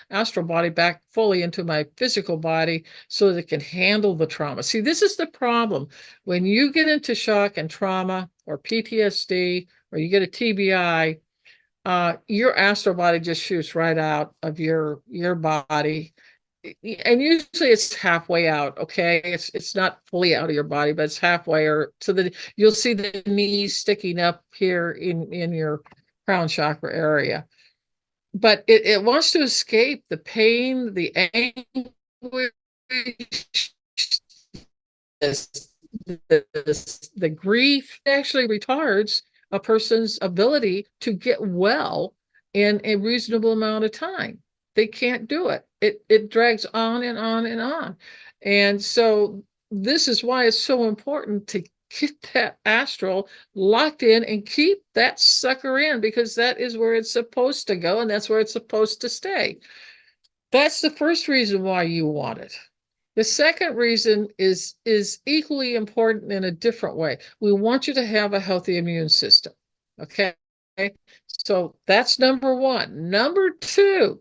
astral body back fully into my physical body so that it can handle the trauma. See, this is the problem. When you get into shock and trauma or PTSD or you get a TBI, your astral body just shoots right out of your body, and usually it's halfway out. Okay, it's not fully out of your body, but it's halfway, or so that you'll see the knees sticking up here in your crown chakra area. But it wants to escape the pain, the anguish, the grief. It actually retards a person's ability to get well in a reasonable amount of time. They can't do it. It drags on and on and on. And so this is why it's so important to get that astral locked in and keep that sucker in, because that is where it's supposed to go and that's where it's supposed to stay. That's the first reason why you want it. The second reason is equally important in a different way. We want you to have a healthy immune system. Okay. So that's number one. Number two,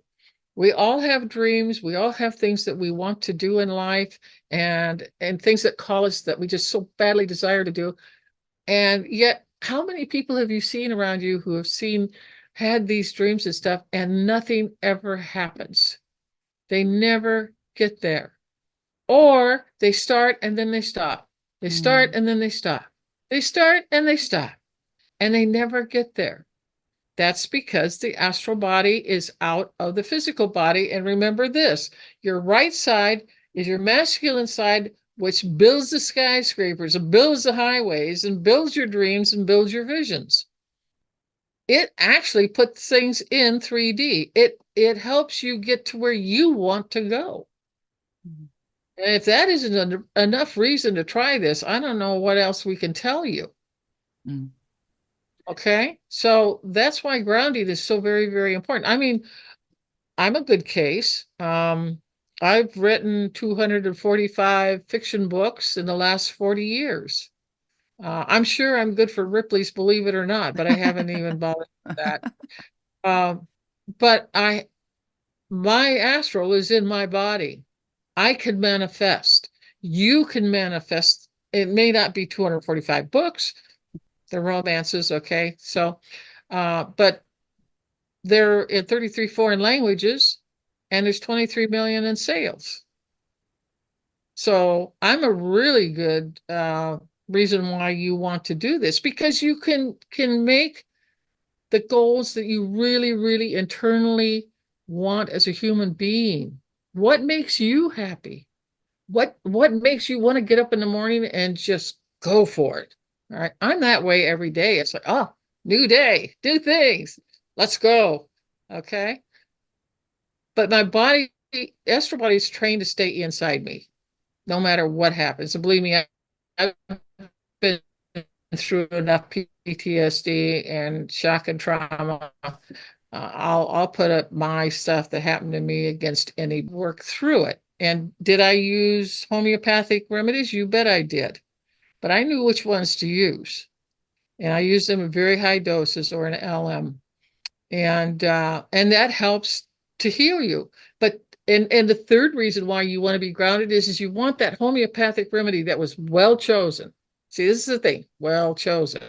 we all have dreams. We all have things that we want to do in life, and things that call us that we just so badly desire to do. And yet, how many people have you seen around you who have had these dreams and stuff, and nothing ever happens? They never get there. Or they start and then they stop. They start and then they stop. They start and they stop. And they never get there. That's because the astral body is out of the physical body. And remember this, your right side is your masculine side, which builds the skyscrapers and builds the highways and builds your dreams and builds your visions. It actually puts things in 3D. It helps you get to where you want to go. And if that isn't enough reason to try this, I don't know what else we can tell you. Okay, so that's why grounding is so very, very important. I mean, I'm a good case. I've written 245 fiction books in the last 40 years. I'm sure I'm good for Ripley's Believe It or Not, but I haven't even bothered with that. But my astral is in my body. I can manifest. You can manifest. It may not be 245 books. They're romances, okay? So, but they're in 33 foreign languages, and there's 23 million in sales. So I'm a really good reason why you want to do this, because you can make the goals that you really, really internally want as a human being. What makes you happy? What makes you want to get up in the morning and just go for it? All right. I'm that way every day. It's like, oh, new day, new things. Let's go. Okay. But my body, astral body is trained to stay inside me, no matter what happens. And believe me, I've been through enough PTSD and shock and trauma. I'll put up my stuff that happened to me against any work through it. And did I use homeopathic remedies? You bet I did. But I knew which ones to use. And I used them in very high doses or an LM. And that helps to heal you. But and the third reason why you want to be grounded is you want that homeopathic remedy that was well chosen. See, this is the thing, well chosen.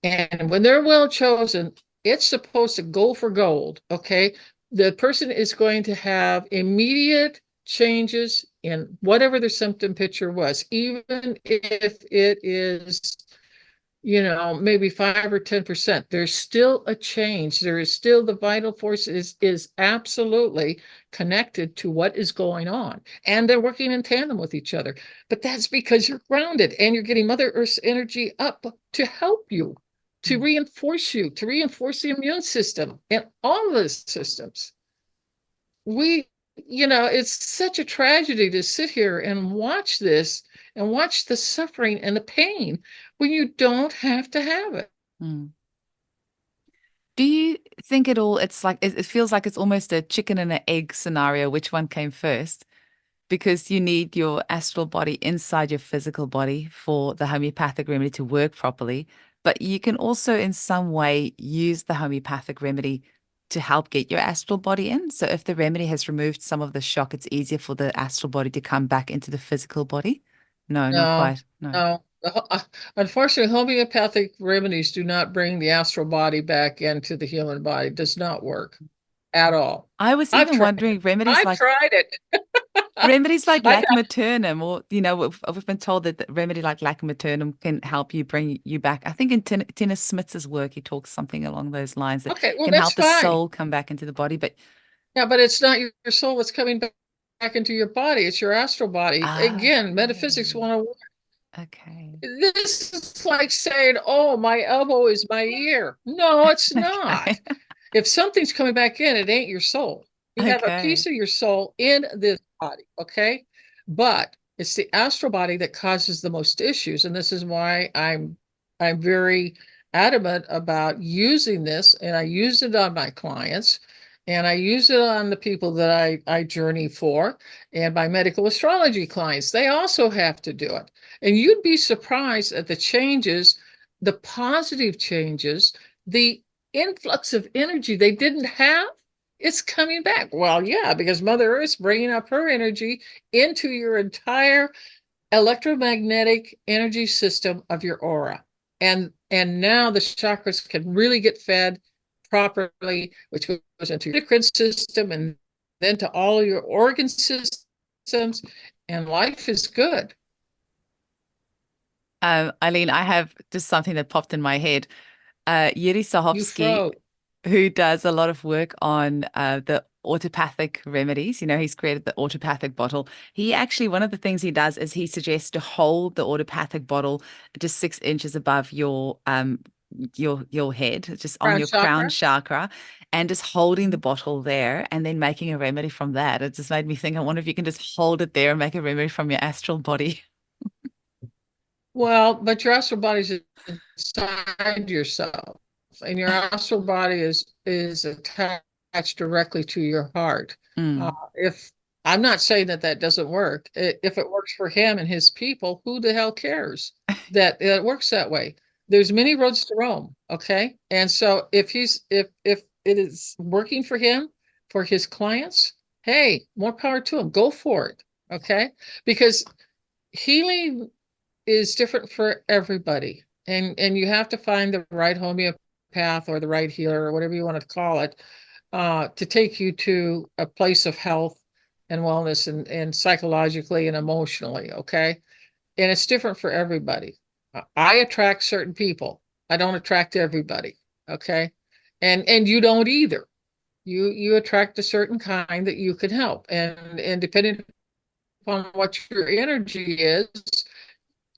And when they're well chosen, it's supposed to go for gold, okay? The person is going to have immediate changes in whatever their symptom picture was, even if it is, maybe 5 or 10%. There's still a change. There is still the vital force is absolutely connected to what is going on. And they're working in tandem with each other. But that's because you're grounded and you're getting Mother Earth's energy up to help you, to reinforce you, to reinforce the immune system and all the systems. It's such a tragedy to sit here and watch this and watch the suffering and the pain when you don't have to have it. Do you think it's like, it feels like it's almost a chicken and an egg scenario, which one came first? Because you need your astral body inside your physical body for the homeopathic remedy to work properly. But you can also in some way use the homeopathic remedy to help get your astral body in. So if the remedy has removed some of the shock, it's easier for the astral body to come back into the physical body. No, not quite. No. Unfortunately, homeopathic remedies do not bring the astral body back into the human body. It does not work at all. I was even wondering remedies I've like tried it. Remedies like I lacum eternum, or we've been told that the remedy like lacum eternum can help you bring you back. I think in Tennis Smith's work, he talks something along those lines that Okay, well, can that's help the fine. soul come back into the body. But Yeah, but it's not your soul that's coming back into your body. It's your astral body. Again, metaphysics okay, 101. okay, This is like saying, oh, my elbow is my ear. No, it's not. okay, If something's coming back in, it ain't your soul. You have a piece okay. of your soul in this body, okay? But it's the astral body that causes the most issues. And this is why I'm very adamant about using this, and I use it on my clients, and I use it on the people that I journey for, and my medical astrology clients. They also have to do it. And you'd be surprised at the changes, the positive changes, the influx of energy they didn't have. It's coming back. Well, yeah, because Mother Earth's bringing up her energy into your entire electromagnetic energy system of your aura. And now the chakras can really get fed properly, which goes into your endocrine system and then to all of your organ systems, and life is good. Eileen, I have just something that popped in my head. Yuri You Sahovsky, froze. who does a lot of work on the autopathic remedies. He's created the autopathic bottle. He actually, one of the things he does is he suggests to hold the autopathic bottle just 6 inches above your head, just on Crown your crown chakra. chakra, and just holding the bottle there and then making a remedy from that. It just made me think, I wonder if you can just hold it there and make a remedy from your astral body. Well, but your astral body is inside yourself, and your astral body is attached directly to your heart. Mm. If I'm not saying that that doesn't work, if it works for him and his people, who the hell cares that it works that way? There's many roads to Rome, okay? And so if it is working for him, for his clients, hey, more power to him. Go for it, okay? Because healing is different for everybody. And you have to find the right homeopath or the right healer or whatever you want to call it, to take you to a place of health and wellness and psychologically and emotionally, okay? And it's different for everybody. I attract certain people. I don't attract everybody, okay? And you don't either. You attract a certain kind that you can help. And depending upon what your energy is,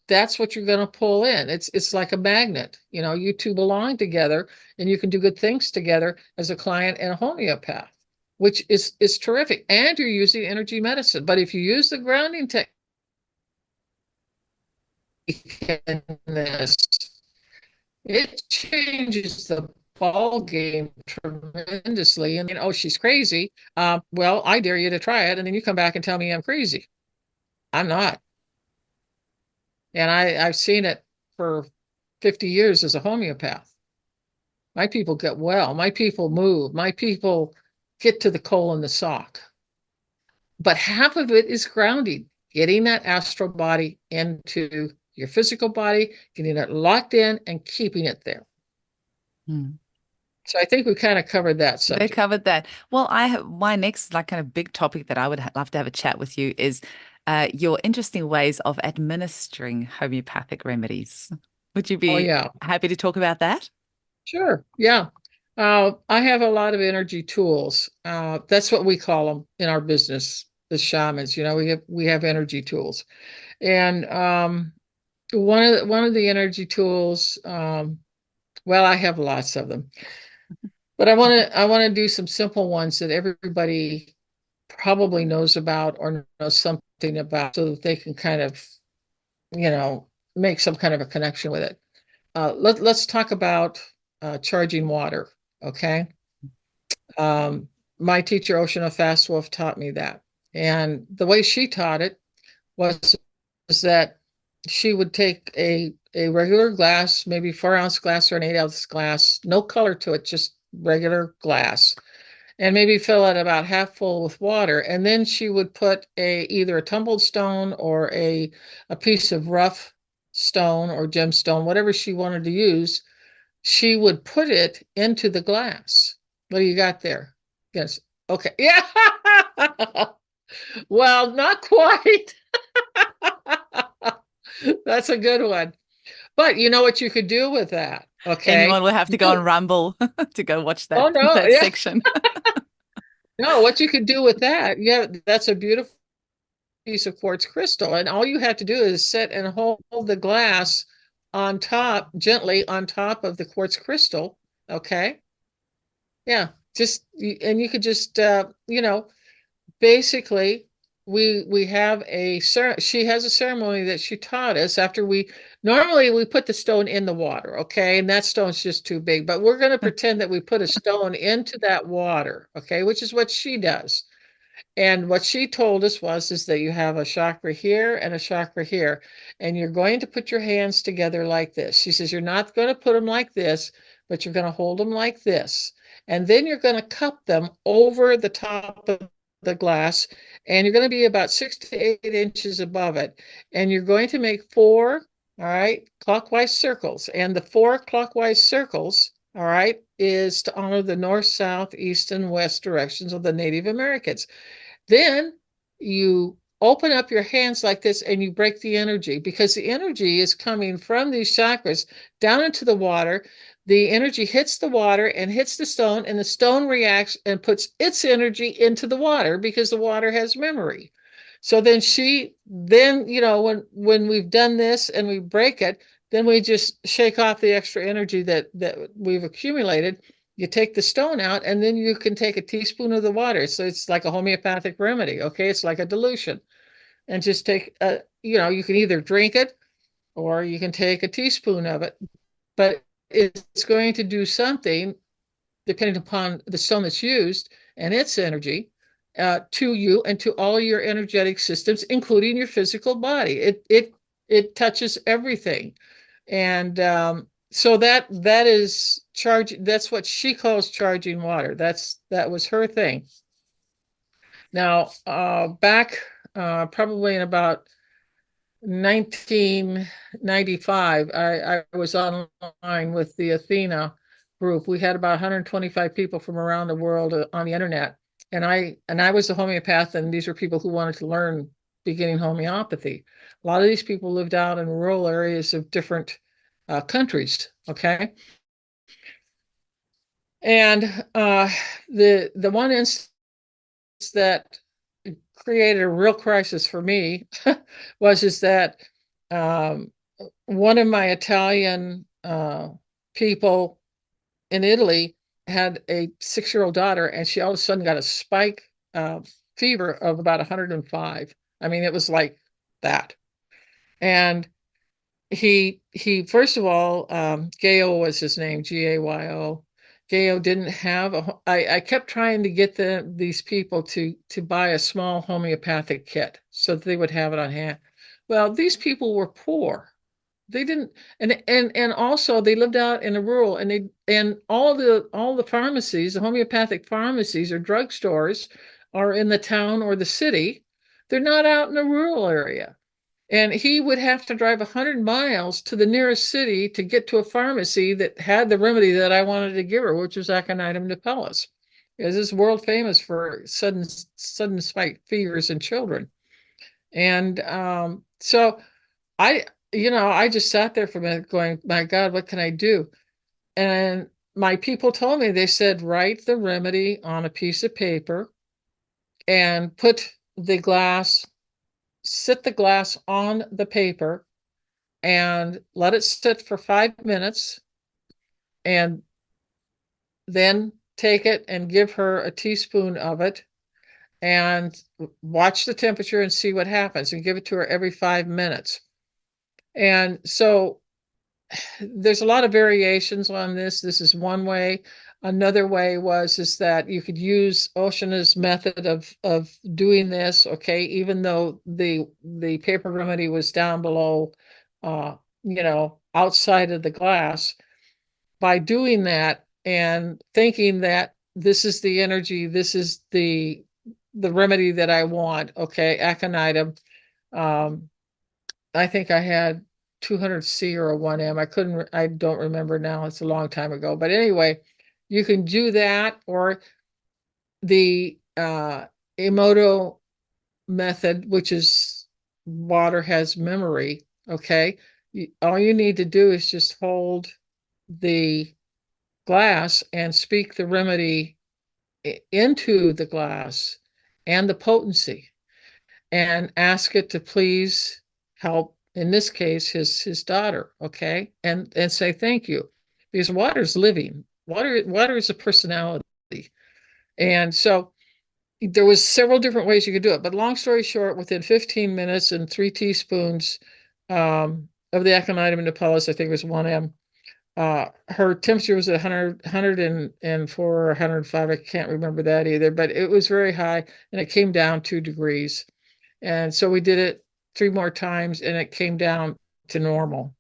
that's what you're going to pull in. It's like a magnet. You two belong together, and you can do good things together as a client and a homeopath, which is terrific. And you're using energy medicine. But if you use the grounding technique in this, it changes the ball game tremendously. And oh, she's crazy. Well, I dare you to try it, and then you come back and tell me I'm crazy. I'm not. And I've seen it for 50 years as a homeopath. My people get well. My people move. My people get to the coal in the sock. But half of it is grounding, getting that astral body into your physical body, getting it locked in and keeping it there. Mm. So I think we kind of covered that They subject. covered that. Well, I have my next like kind of big topic that I would love to have a chat with you is your interesting ways of administering homeopathic remedies. Would you Oh, be yeah. happy to talk about that? Sure. Yeah. I have a lot of energy tools. That's what we call them in our business, the shamans. We have energy tools. And one of the energy tools, well, I have lots of them, but I want to do some simple ones that everybody probably knows about or knows something about, so that they can kind of, you know, make some kind of a connection with it. Let's talk about charging water. Okay. My teacher, Oceana Fastwolf, taught me that. And the way she taught it was that she would take a regular glass, maybe 4-ounce glass or an 8-ounce glass, no color to it, just regular glass, and maybe fill it about half full with water. And then she would put either a tumbled stone or a piece of rough stone or gemstone, whatever she wanted to use. She would put it into the glass. What do you got there? Yes. Okay. Yeah. Well, not quite. That's a good one. But you know what you could do with that? Okay. Anyone will have to go on Rumble to go watch Oh that no, that yeah. section. No, what you could do with that, yeah, that's a beautiful piece of quartz crystal. And all you have to do is sit and hold the glass on top, gently on top of the quartz crystal. Okay. Yeah. And you could just, basically we have she has a ceremony that she taught us after we normally we put the stone in the water, okay, and that stone's just too big, but we're going to pretend that we put a stone into that water, okay, which is what she does. And what she told us was is that you have a chakra here and a chakra here, and you're going to put your hands together like this. She says you're not going to put them like this, but you're going to hold them like this. And then you're going to cup them over the top of the glass, and you're going to be about 6 to 8 inches above it. And you're going to make four, all right, clockwise circles. And the four clockwise circles, all right, is to honor the north, south, east, and west directions of the Native Americans. Then you open up your hands like this and you break the energy, because the energy is coming from these chakras down into the water. The energy hits the water and hits the stone, and the stone reacts and puts its energy into the water because the water has memory. So when we've done this and we break it, then we just shake off the extra energy that we've accumulated. You take the stone out, and then you can take a teaspoon of the water. So it's like a homeopathic remedy. Okay. It's like a dilution. And just you can either drink it or you can take a teaspoon of it, but it's going to do something depending upon the stone that's used and its energy, to you and to all your energetic systems, including your physical body. It touches everything. And so that is charge. That's what she calls charging water. That was her thing. Now, back probably in about 1995, I was online with the Athena group. We had about 125 people from around the world on the internet. And I was a homeopath, and these were people who wanted to learn beginning homeopathy. A lot of these people lived out in rural areas of different countries. Okay. And the one instance that created a real crisis for me was is that um, one of my Italian people in Italy had a 6-year-old daughter, and she all of a sudden got a spike fever of about 105. I mean, it was like that. And he first of all, Gayo was his name, Gayo. Gayo didn't have I kept trying to get these people to buy a small homeopathic kit so that they would have it on hand. Well, these people were poor. They didn't, and also they lived out in the rural, and all the pharmacies, the homeopathic pharmacies or drugstores, are in the town or the city. They're not out in the rural area. And he would have to drive 100 miles to the nearest city to get to a pharmacy that had the remedy that I wanted to give her, which was Aconitum napellus. This is world famous for sudden spike fevers in children. And so I just sat there for a minute going, my God, what can I do? And my people told me, they said, write the remedy on a piece of paper and sit the glass on the paper and let it sit for 5 minutes, and then take it and give her a teaspoon of it and watch the temperature and see what happens, and give it to her every 5 minutes. And so there's a lot of variations on this. This is one way. Another way is that you could use Oceana's method of doing this, okay, even though the paper remedy was down below, outside of the glass. By doing that and thinking that this is the energy, this is the remedy that I want, okay, aconitum. Um, I think I had 200C or a 1M. I don't remember now. It's a long time ago. But anyway, you can do that, or the Emoto method, which is water has memory, okay? All you need to do is just hold the glass and speak the remedy into the glass and the potency, and ask it to please help, in this case, his daughter, okay? And say thank you. Because water's living. Water is a personality. And so there was several different ways you could do it. But long story short, within 15 minutes and 3 teaspoons of the aconitum napellus, I think it was 1 m, her temperature was 104 or 105. I can't remember that either, but it was very high, and it came down 2 degrees. And so we did it 3 more times, and it came down to normal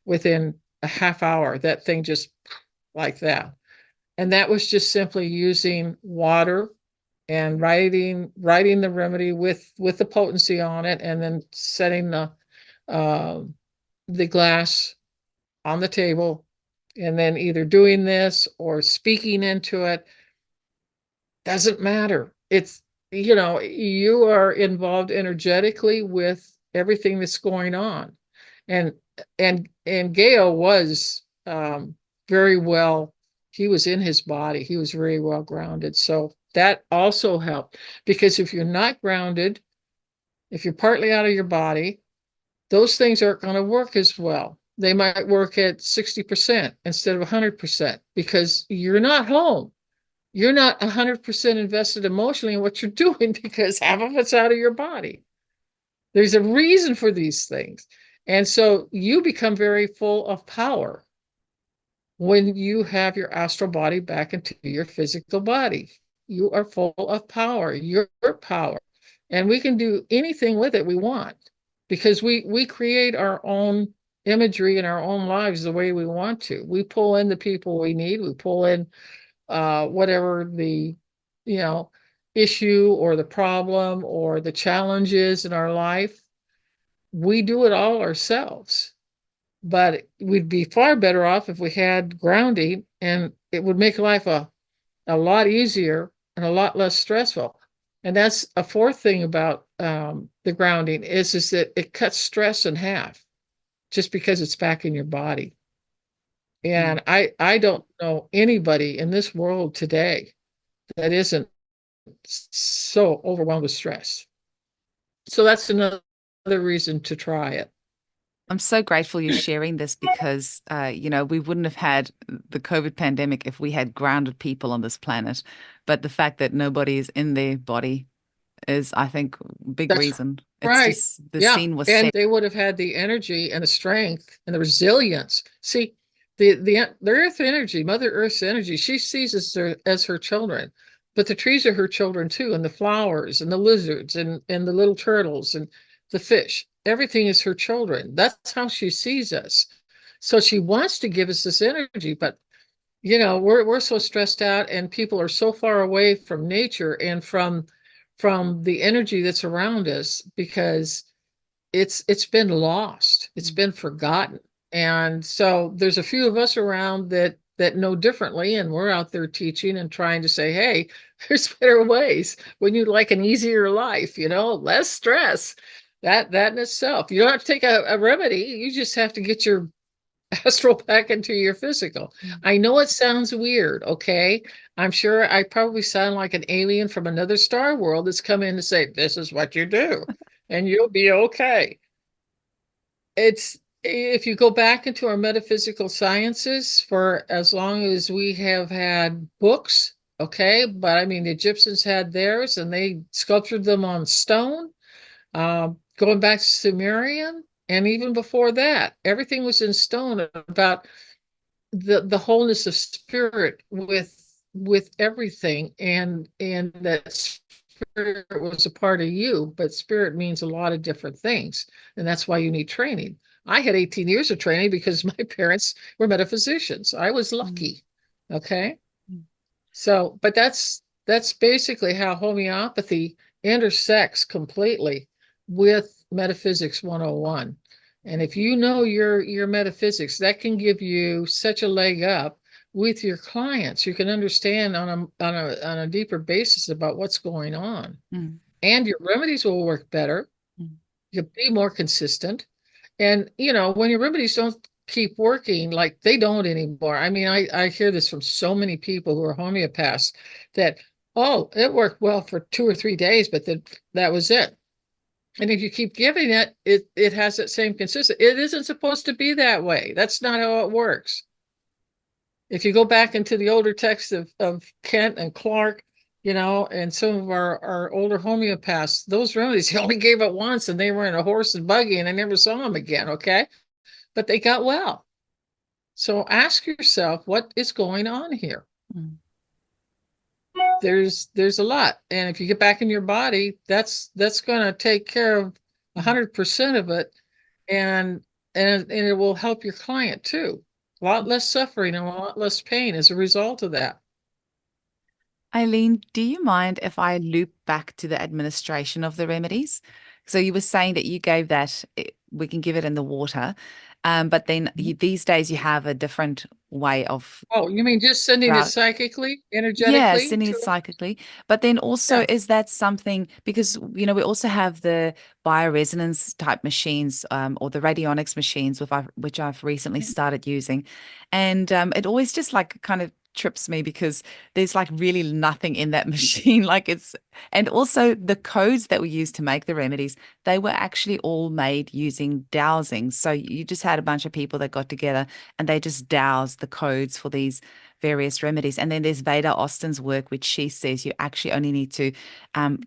within a half hour. That thing just like that. And that was just simply using water and writing the remedy with the potency on it, and then setting the glass on the table, and then either doing this or speaking into it. Doesn't matter. It's, you are involved energetically with everything that's going on. And Gail was very well, he was in his body. He was very well grounded. So that also helped, because if you're not grounded, if you're partly out of your body, those things aren't going to work as well. They might work at 60% instead of 100%, because you're not home. You're not 100% invested emotionally in what you're doing, because half of it's out of your body. There's a reason for these things. And so you become very full of power when you have your astral body back into your physical body. You are full of power, your power. And we can do anything with it we want, because we create our own imagery in our own lives the way we want to. We pull in the people we need. We pull in whatever the issue or the problem or the challenges in our life. We do it all ourselves. But we'd be far better off if we had grounding, and it would make life a lot easier and a lot less stressful. And that's a fourth thing about the grounding is that it cuts stress in half, just because it's back in your body. And I don't know anybody in this world today that isn't so overwhelmed with stress. So that's another reason to try it. I'm so grateful you're sharing this, because, we wouldn't have had the COVID pandemic if we had grounded people on this planet. But the fact that nobody is in their body is, I think, a big That's reason. It's right. just the Yeah. scene was And set. they would have had the energy and the strength and the resilience. See, the earth energy, Mother Earth's energy, she sees us as her children. But the trees are her children too, and the flowers and the lizards and the little turtles and the fish. Everything is her children. That's how she sees us. So she wants to give us this energy, but we're so stressed out, and people are so far away from nature and from the energy that's around us, because it's been lost. It's been forgotten. And so there's a few of us around that know differently, and we're out there teaching and trying to say, hey, there's better ways when you like an easier life, less stress. That in itself, you don't have to take a remedy. You just have to get your astral back into your physical. I know it sounds weird, okay? I'm sure I probably sound like an alien from another star world that's come in to say, this is what you do, and you'll be okay. It's, if you go back into our metaphysical sciences, for as long as we have had books, okay, but I mean, the Egyptians had theirs, and they sculptured them on stone. Going back to Sumerian, and even before that, everything was in stone about the wholeness of spirit with everything, and that spirit was a part of you. But spirit means a lot of different things, and that's why you need training. I had 18 years of training because my parents were metaphysicians. I was lucky. Okay. So, but that's basically how homeopathy intersects completely with Metaphysics 101. And if you know your metaphysics, that can give you such a leg up with your clients. You can understand on a deeper basis about what's going on. and your remedies will work better. Mm. You'll be more consistent. And, when your remedies don't keep working, like they don't anymore. I mean, I hear this from so many people who are homeopaths that, oh, it worked well for 2 or 3 days, but that was it. And if you keep giving it, it has that same consistency. It isn't supposed to be that way. That's not how it works. If you go back into the older texts of Kent and Clark, and some of our older homeopaths, those remedies, he only gave it once and they were in a horse and buggy and I never saw them again, okay? But they got well. So ask yourself, what is going on here? Mm. There's a lot. And if you get back in your body, that's going to take care of Mm. 100% of it. And it will help your client too. A lot less suffering and a lot less pain as a result of that. Eileen, do you mind if I loop back to the administration of the remedies? So you were saying that you gave that, we can give it in the water, but then these days you have a different way of Oh, you mean just sending it route. psychically, Yeah, energetically sending to it them? psychically. But then also, Yeah. is that something because we also have the bioresonance type machines, or the radionics machines, which I've recently started using, and it always just like kind of trips me because there's like really nothing in that machine. And also the codes that we use to make the remedies, they were actually all made using dowsing. So you just had a bunch of people that got together and they just dowsed the codes for these various remedies. And then there's Veda Austin's work, which she says you actually only need to,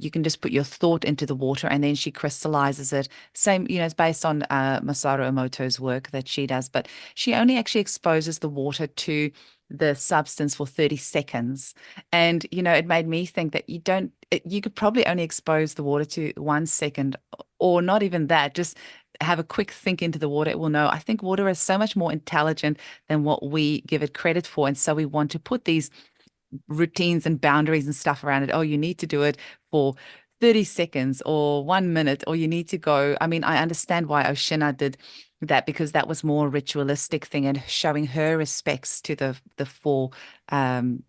you can just put your thought into the water and then she crystallizes it. Same, it's based on Masaru Emoto's work that she does, but she only actually exposes the water to the substance for 30 seconds. And, it made me think that you could probably only expose the water to 1 second or not even that, just have a quick think into the water, it will know. I think water is so much more intelligent than what we give it credit for. And so we want to put these routines and boundaries and stuff around it. Oh, you need to do it for 30 seconds or 1 minute, or you need to go. I mean, I understand why Oshina did that because that was more ritualistic thing and showing her respects to the four um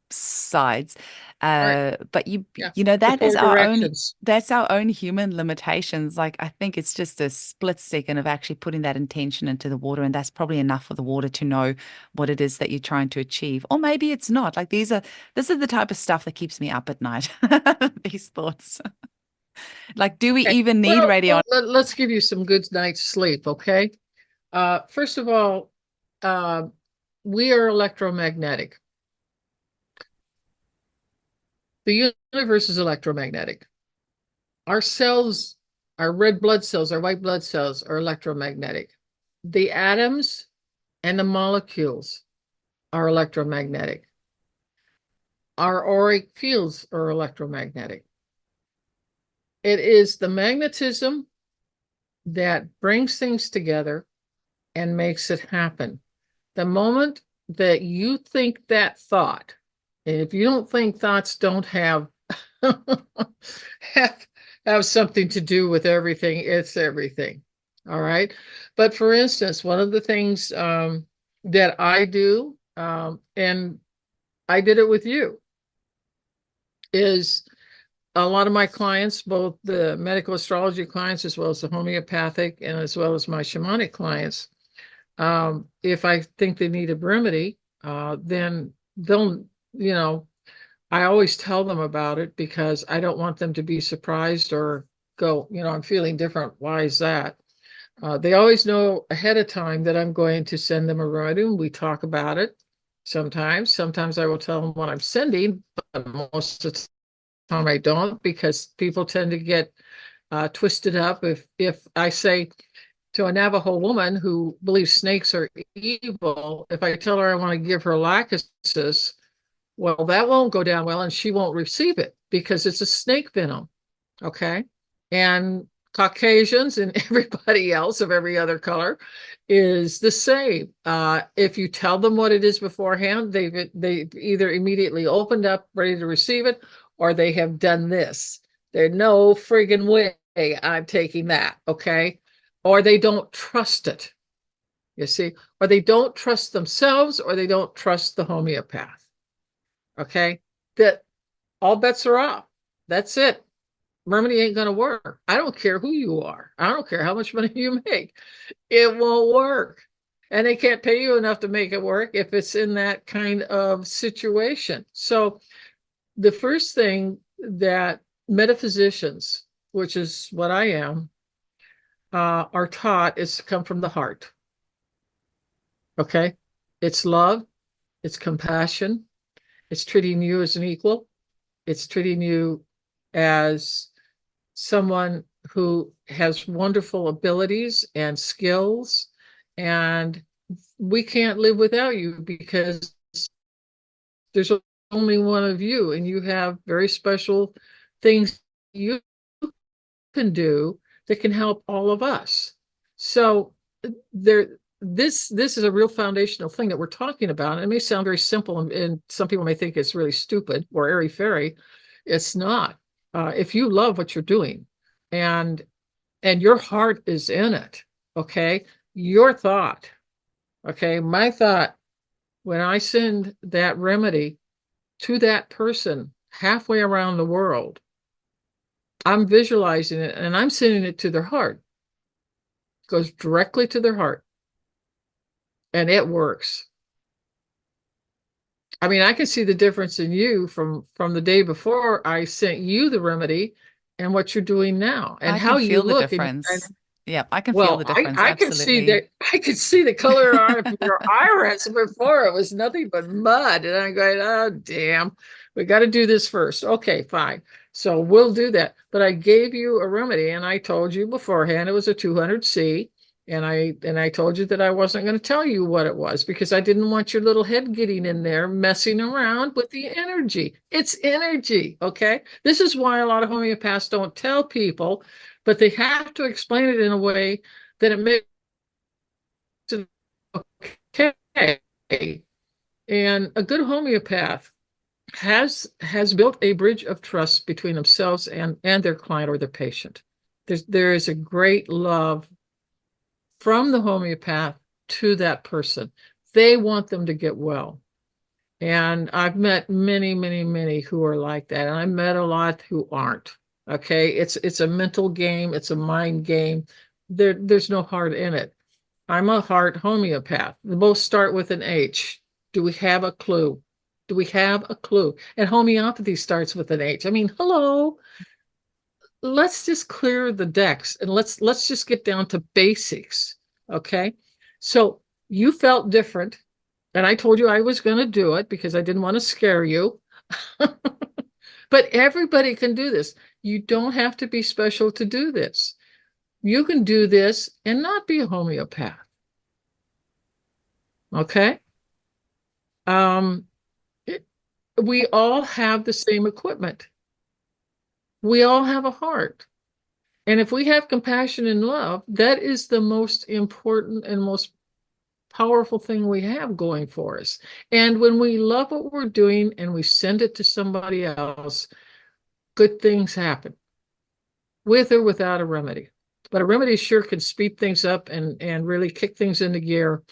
sides. All right. But Yeah. The that is four our own directions. that's our own human limitations. Like I think it's just a split second of actually putting that intention into the water, and that's probably enough for the water to know what it is that you're trying to achieve. Or maybe it's not. Like this is the type of stuff that keeps me up at night. These thoughts. Like, do we Okay. even need Well, radio? let's give you some good night's sleep, okay? First of all, uh, we are electromagnetic. The universe is electromagnetic. Our cells, our red blood cells, our white blood cells are electromagnetic. The atoms and the molecules are electromagnetic. Our auric fields are electromagnetic. It is the magnetism that brings things together and makes it happen. The moment that you think that thought, and if you don't think thoughts don't have, have something to do with everything, it's everything. All right. But for instance, one of the things that I do, and I did it with you, is a lot of my clients, both the medical astrology clients, as well as the homeopathic, and as well as my shamanic clients, if I think they need a remedy, then they'll, I always tell them about it because I don't want them to be surprised or go, I'm feeling different. Why is that? They always know ahead of time that I'm going to send them a remedy, and we talk about it. Sometimes I will tell them what I'm sending, but most of the time I don't, because people tend to get twisted up. If I say to a Navajo woman who believes snakes are evil, if I tell her I want to give her lachesis, well, that won't go down well, and she won't receive it because it's a snake venom. Okay. And Caucasians and everybody else of every other color is the same. If you tell them what it is beforehand, they've either immediately opened up, ready to receive it, or they have done this. There's no friggin' way I'm taking that. Okay. Or they don't trust it. You see, or they don't trust themselves, or they don't trust the homeopath. Okay. That all bets are off. That's it. remedy ain't going to work. I don't care who you are. I don't care how much money you make. It won't work. And they can't pay you enough to make it work if it's in that kind of situation. So the first thing that metaphysicians, which is what I am, are taught is to come from the heart. Okay? It's love, it's compassion, it's treating you as an equal, it's treating you as someone who has wonderful abilities and skills, and we can't live without you because there's only one of you, and you have very special things you can do that can help all of us. So this is a real foundational thing that we're talking about. It may sound very simple, and some people may think it's really stupid or airy fairy. It's not. If you love what you're doing, and your heart is in it, okay, your thought, okay, my thought, when I send that remedy to that person halfway around the world, I'm visualizing it and I'm sending it to their heart. It goes directly to their heart, and it works. I mean, I can see the difference in you from the day before I sent you the remedy and what you're doing now and I can how you feel the look. And difference. Yeah, I can feel well, the difference. I can see Absolutely. that. I could see the color of your iris before. It was nothing but mud, and I'm going, oh damn, we got to do this first. Okay, fine. So we'll do that. But I gave you a remedy, and I told you beforehand it was a 200C, and I told you that I wasn't going to tell you what it was because I didn't want your little head getting in there messing around with the energy. It's energy, okay? This is why a lot of homeopaths don't tell people, but they have to explain it in a way that it makes it okay. And a good homeopath has built a bridge of trust between themselves and their client or their patient. There is a great love from the homeopath to that person. They want them to get well. And I've met many, many, many who are like that. And I met a lot who aren't. Okay. It's a mental game, it's a mind game. There's no heart in it. I'm a heart homeopath. They both start with an H. Do we have a clue? Do we have a clue? And homeopathy starts with an H. I mean, hello. Let's just clear the decks and let's just get down to basics. Okay. So you felt different, and I told you I was going to do it because I didn't want to scare you. But everybody can do this. You don't have to be special to do this. You can do this and not be a homeopath. Okay. Um, we all have the same equipment. We all have a heart. And if we have compassion and love, that is the most important and most powerful thing we have going for us. And when we love what we're doing and we send it to somebody else, good things happen with or without a remedy. But a remedy sure can speed things up and really kick things into gear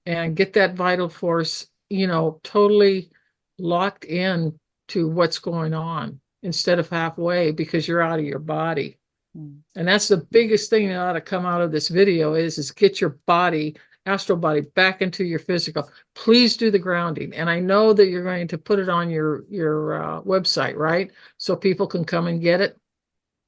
and get that vital force, totally locked in to what's going on instead of halfway because you're out of your body. Mm. And that's the biggest thing that ought to come out of this video is get your body, astral body, back into your physical. Please do the grounding. And I know that you're going to put it on your website, right? So people can come and get it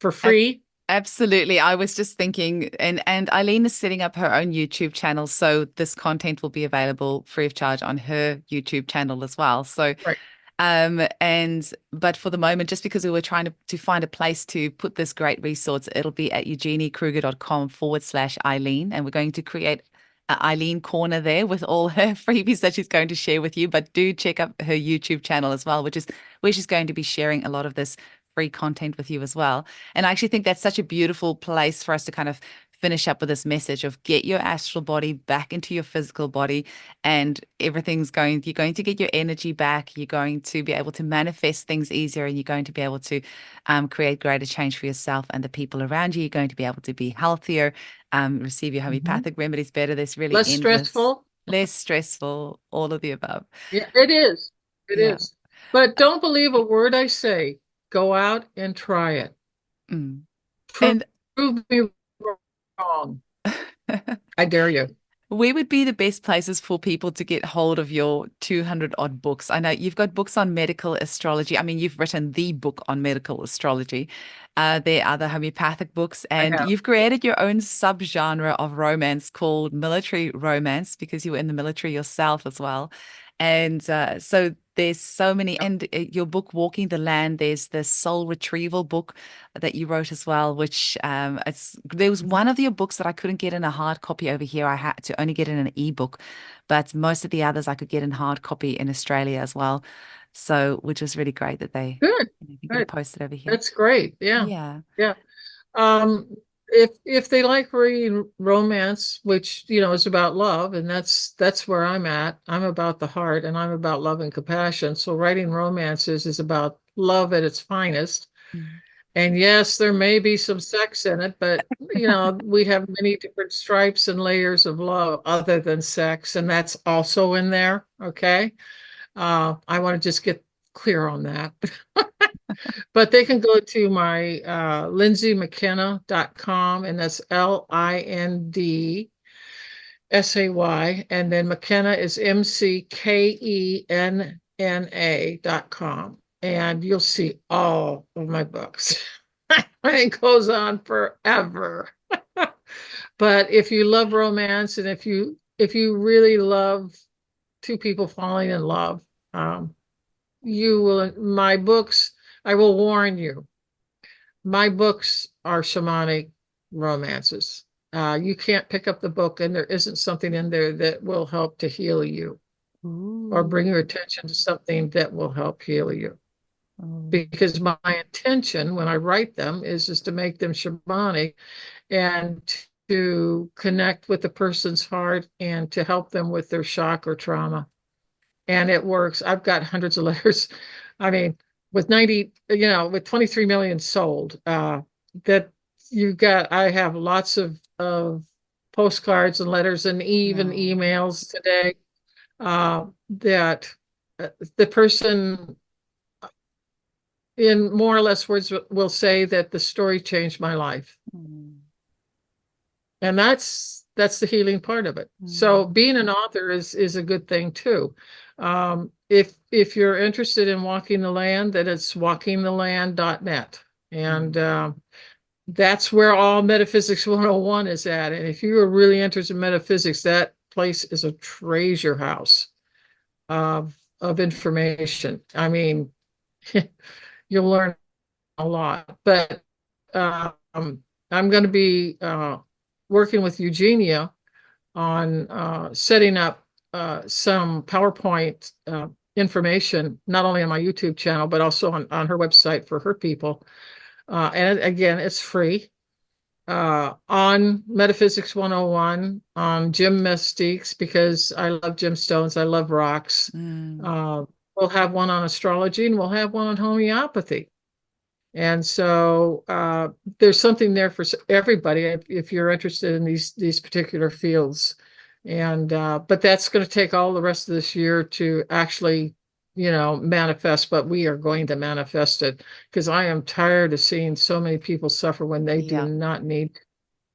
for free. Absolutely. I was just thinking, and Eileen is setting up her own YouTube channel, so this content will be available free of charge on her YouTube channel as well. So, Right. but for the moment, just because we were trying to find a place to put this great resource, it'll be at eugeniekruger.com/Eileen, and we're going to create an Eileen corner there with all her freebies that she's going to share with you. But do check out her YouTube channel as well, which is where she's going to be sharing a lot of this free content with you as well. And I actually think that's such a beautiful place for us to kind of finish up with this message of get your astral body back into your physical body, and you're going to get your energy back. You're going to be able to manifest things easier, and you're going to be able to create greater change for yourself and the people around you. You're going to be able to be healthier, receive your homeopathic remedies better. There's really Less endless, stressful. less stressful, all of the above. Yeah, it is. It Yeah. is. But don't believe a word I say. Go out and try it. Mm. Prove, And prove me wrong. I dare you. where would be the best places for people to get hold of your 200 odd books? I know you've got books on medical astrology. I mean, you've written the book on medical astrology. There are the homeopathic books, I and have. you've created your own subgenre of romance called military romance because you were in the military yourself as well. And so there's so many, Yep. and your book, Walking the Land, there's the soul retrieval book that you wrote as well, which there was one of your books that I couldn't get in a hard copy over here. I had to only get in an ebook, but most of the others I could get in hard copy in Australia as well. So, which was really great that Good. you get it Good. posted over here. That's great. Yeah. Yeah. Yeah. Um, if they like reading romance, which is about love, and that's where I'm at. I'm about the heart, and I'm about love and compassion. So writing romances is about love at its finest. Mm. And yes, there may be some sex in it, but we have many different stripes and layers of love other than sex, and that's also in there. Okay. I want to just get clear on that. But they can go to my lindsaymckenna.com, and that's LINDSAY, and then McKenna is McKenna.com. And you'll see all of my books. It goes on forever. But if you love romance, and if you really love two people falling in love, you will my books, I will warn you, my books are shamanic romances. You can't pick up the book and there isn't something in there that will help to heal you or Ooh. bring your attention to something that will help heal you. Oh. Because my intention when I write them is to make them shamanic and to connect with the person's heart and to help them with their shock or trauma. And it works. I've got hundreds of letters. I mean, with 23 million sold, that I have lots of postcards and letters and even No. emails today, that the person in more or less words will say that the story changed my life. Mm. And that's the healing part of it. So Mm. being an author is a good thing too. If you're interested in walking the land, then it's walkingtheland.net. Mm. And that's where all Metaphysics 101 is at. And if you are really interested in metaphysics, that place is a treasure house of information. I mean, you'll learn a lot. But I'm going to be working with Eugenia on setting up some PowerPoint information, not only on my YouTube channel, but also on her website for her people. And again, it's free. On Metaphysics 101, on gem mystiques, because I love gemstones, I love rocks. Mm. Uh, we'll have one on astrology and we'll have one on homeopathy. And so there's something there for everybody if you're interested in these particular fields. And but that's going to take all the rest of this year to actually, manifest, but we are going to manifest it because I am tired of seeing so many people suffer when they do Yeah. not need.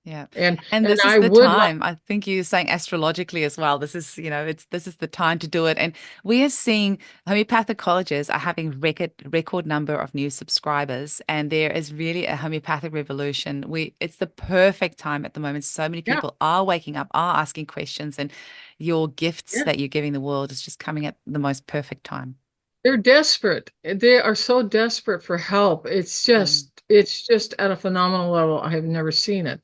Yeah. And And and this is I the would like, time. I think you're saying astrologically as well. This is the time to do it. And we are seeing homeopathic colleges are having record number of new subscribers. And there is really a homeopathic revolution. It's the perfect time at the moment. So many yeah, people are waking up, are asking questions, and your gifts yeah. that you're giving the world is just coming at the most perfect time. They're desperate. They are so desperate for help. Mm. It's just at a phenomenal level. I have never seen it.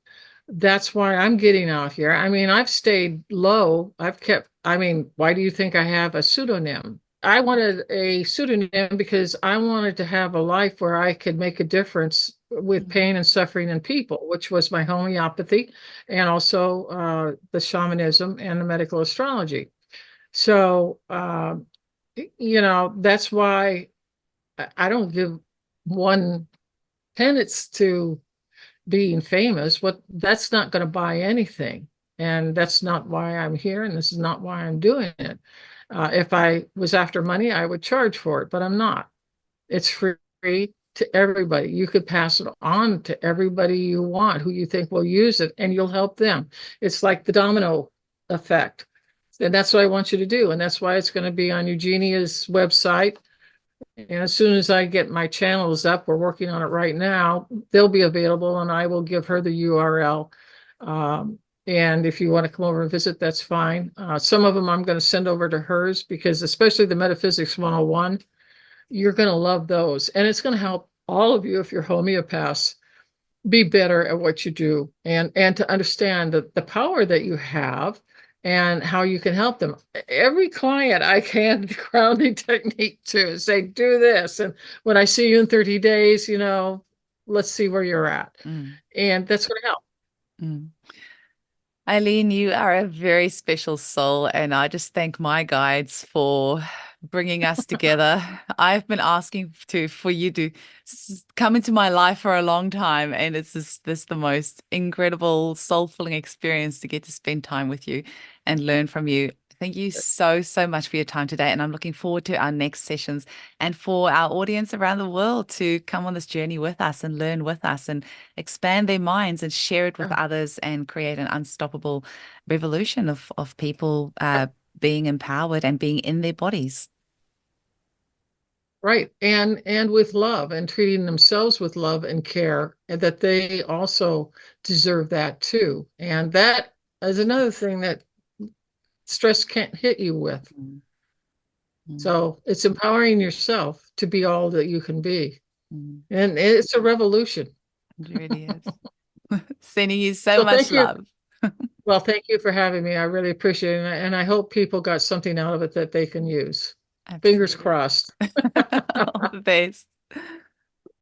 That's why I'm getting out here. I mean, I've stayed low. Why do you think I have a pseudonym? I wanted a pseudonym because I wanted to have a life where I could make a difference with Mm. pain and suffering in people, which was my homeopathy and also the shamanism and the medical astrology. So, that's why I don't give one penance to being famous. That's not going to buy anything. And that's not why I'm here. And this is not why I'm doing it. If I was after money, I would charge for it, but I'm not. It's free to everybody. You could pass it on to everybody you want, who you think will use it, and you'll help them. It's like the domino effect. And that's what I want you to do. And that's why it's going to be on Eugenia's website. And as soon as I get my channels up, we're working on it right now, they'll be available, and I will give her the URL. And if you want to come over and visit, that's fine. Some of them I'm going to send over to hers, because especially the Metaphysics 101, you're going to love those. And it's going to help all of you, if you're homeopaths, be better at what you do, and to understand the power that you have and how you can help them. Every client I can the grounding technique to say, do this. And when I see you in 30 days, let's see where you're at. And that's going to help. Eileen, you are a very special soul, and I just thank my guides for bringing us together. I've been asking for you to come into my life for a long time, and it's this the most incredible, soul-filling experience to get to spend time with you and learn from you. Thank you so, so much for your time today, and I'm looking forward to our next sessions and for our audience around the world to come on this journey with us and learn with us and expand their minds and share it with others and create an unstoppable revolution of people being empowered and being in their bodies. Right. And with love, and treating themselves with love and care, and that they also deserve that too. And that is another thing that stress can't hit you with. So it's empowering yourself to be all that you can be. And it's a revolution. It really is. Sending you so much love. Well, thank you for having me. I really appreciate it. And I hope people got something out of it that they can use. Absolutely. Fingers crossed. All the best.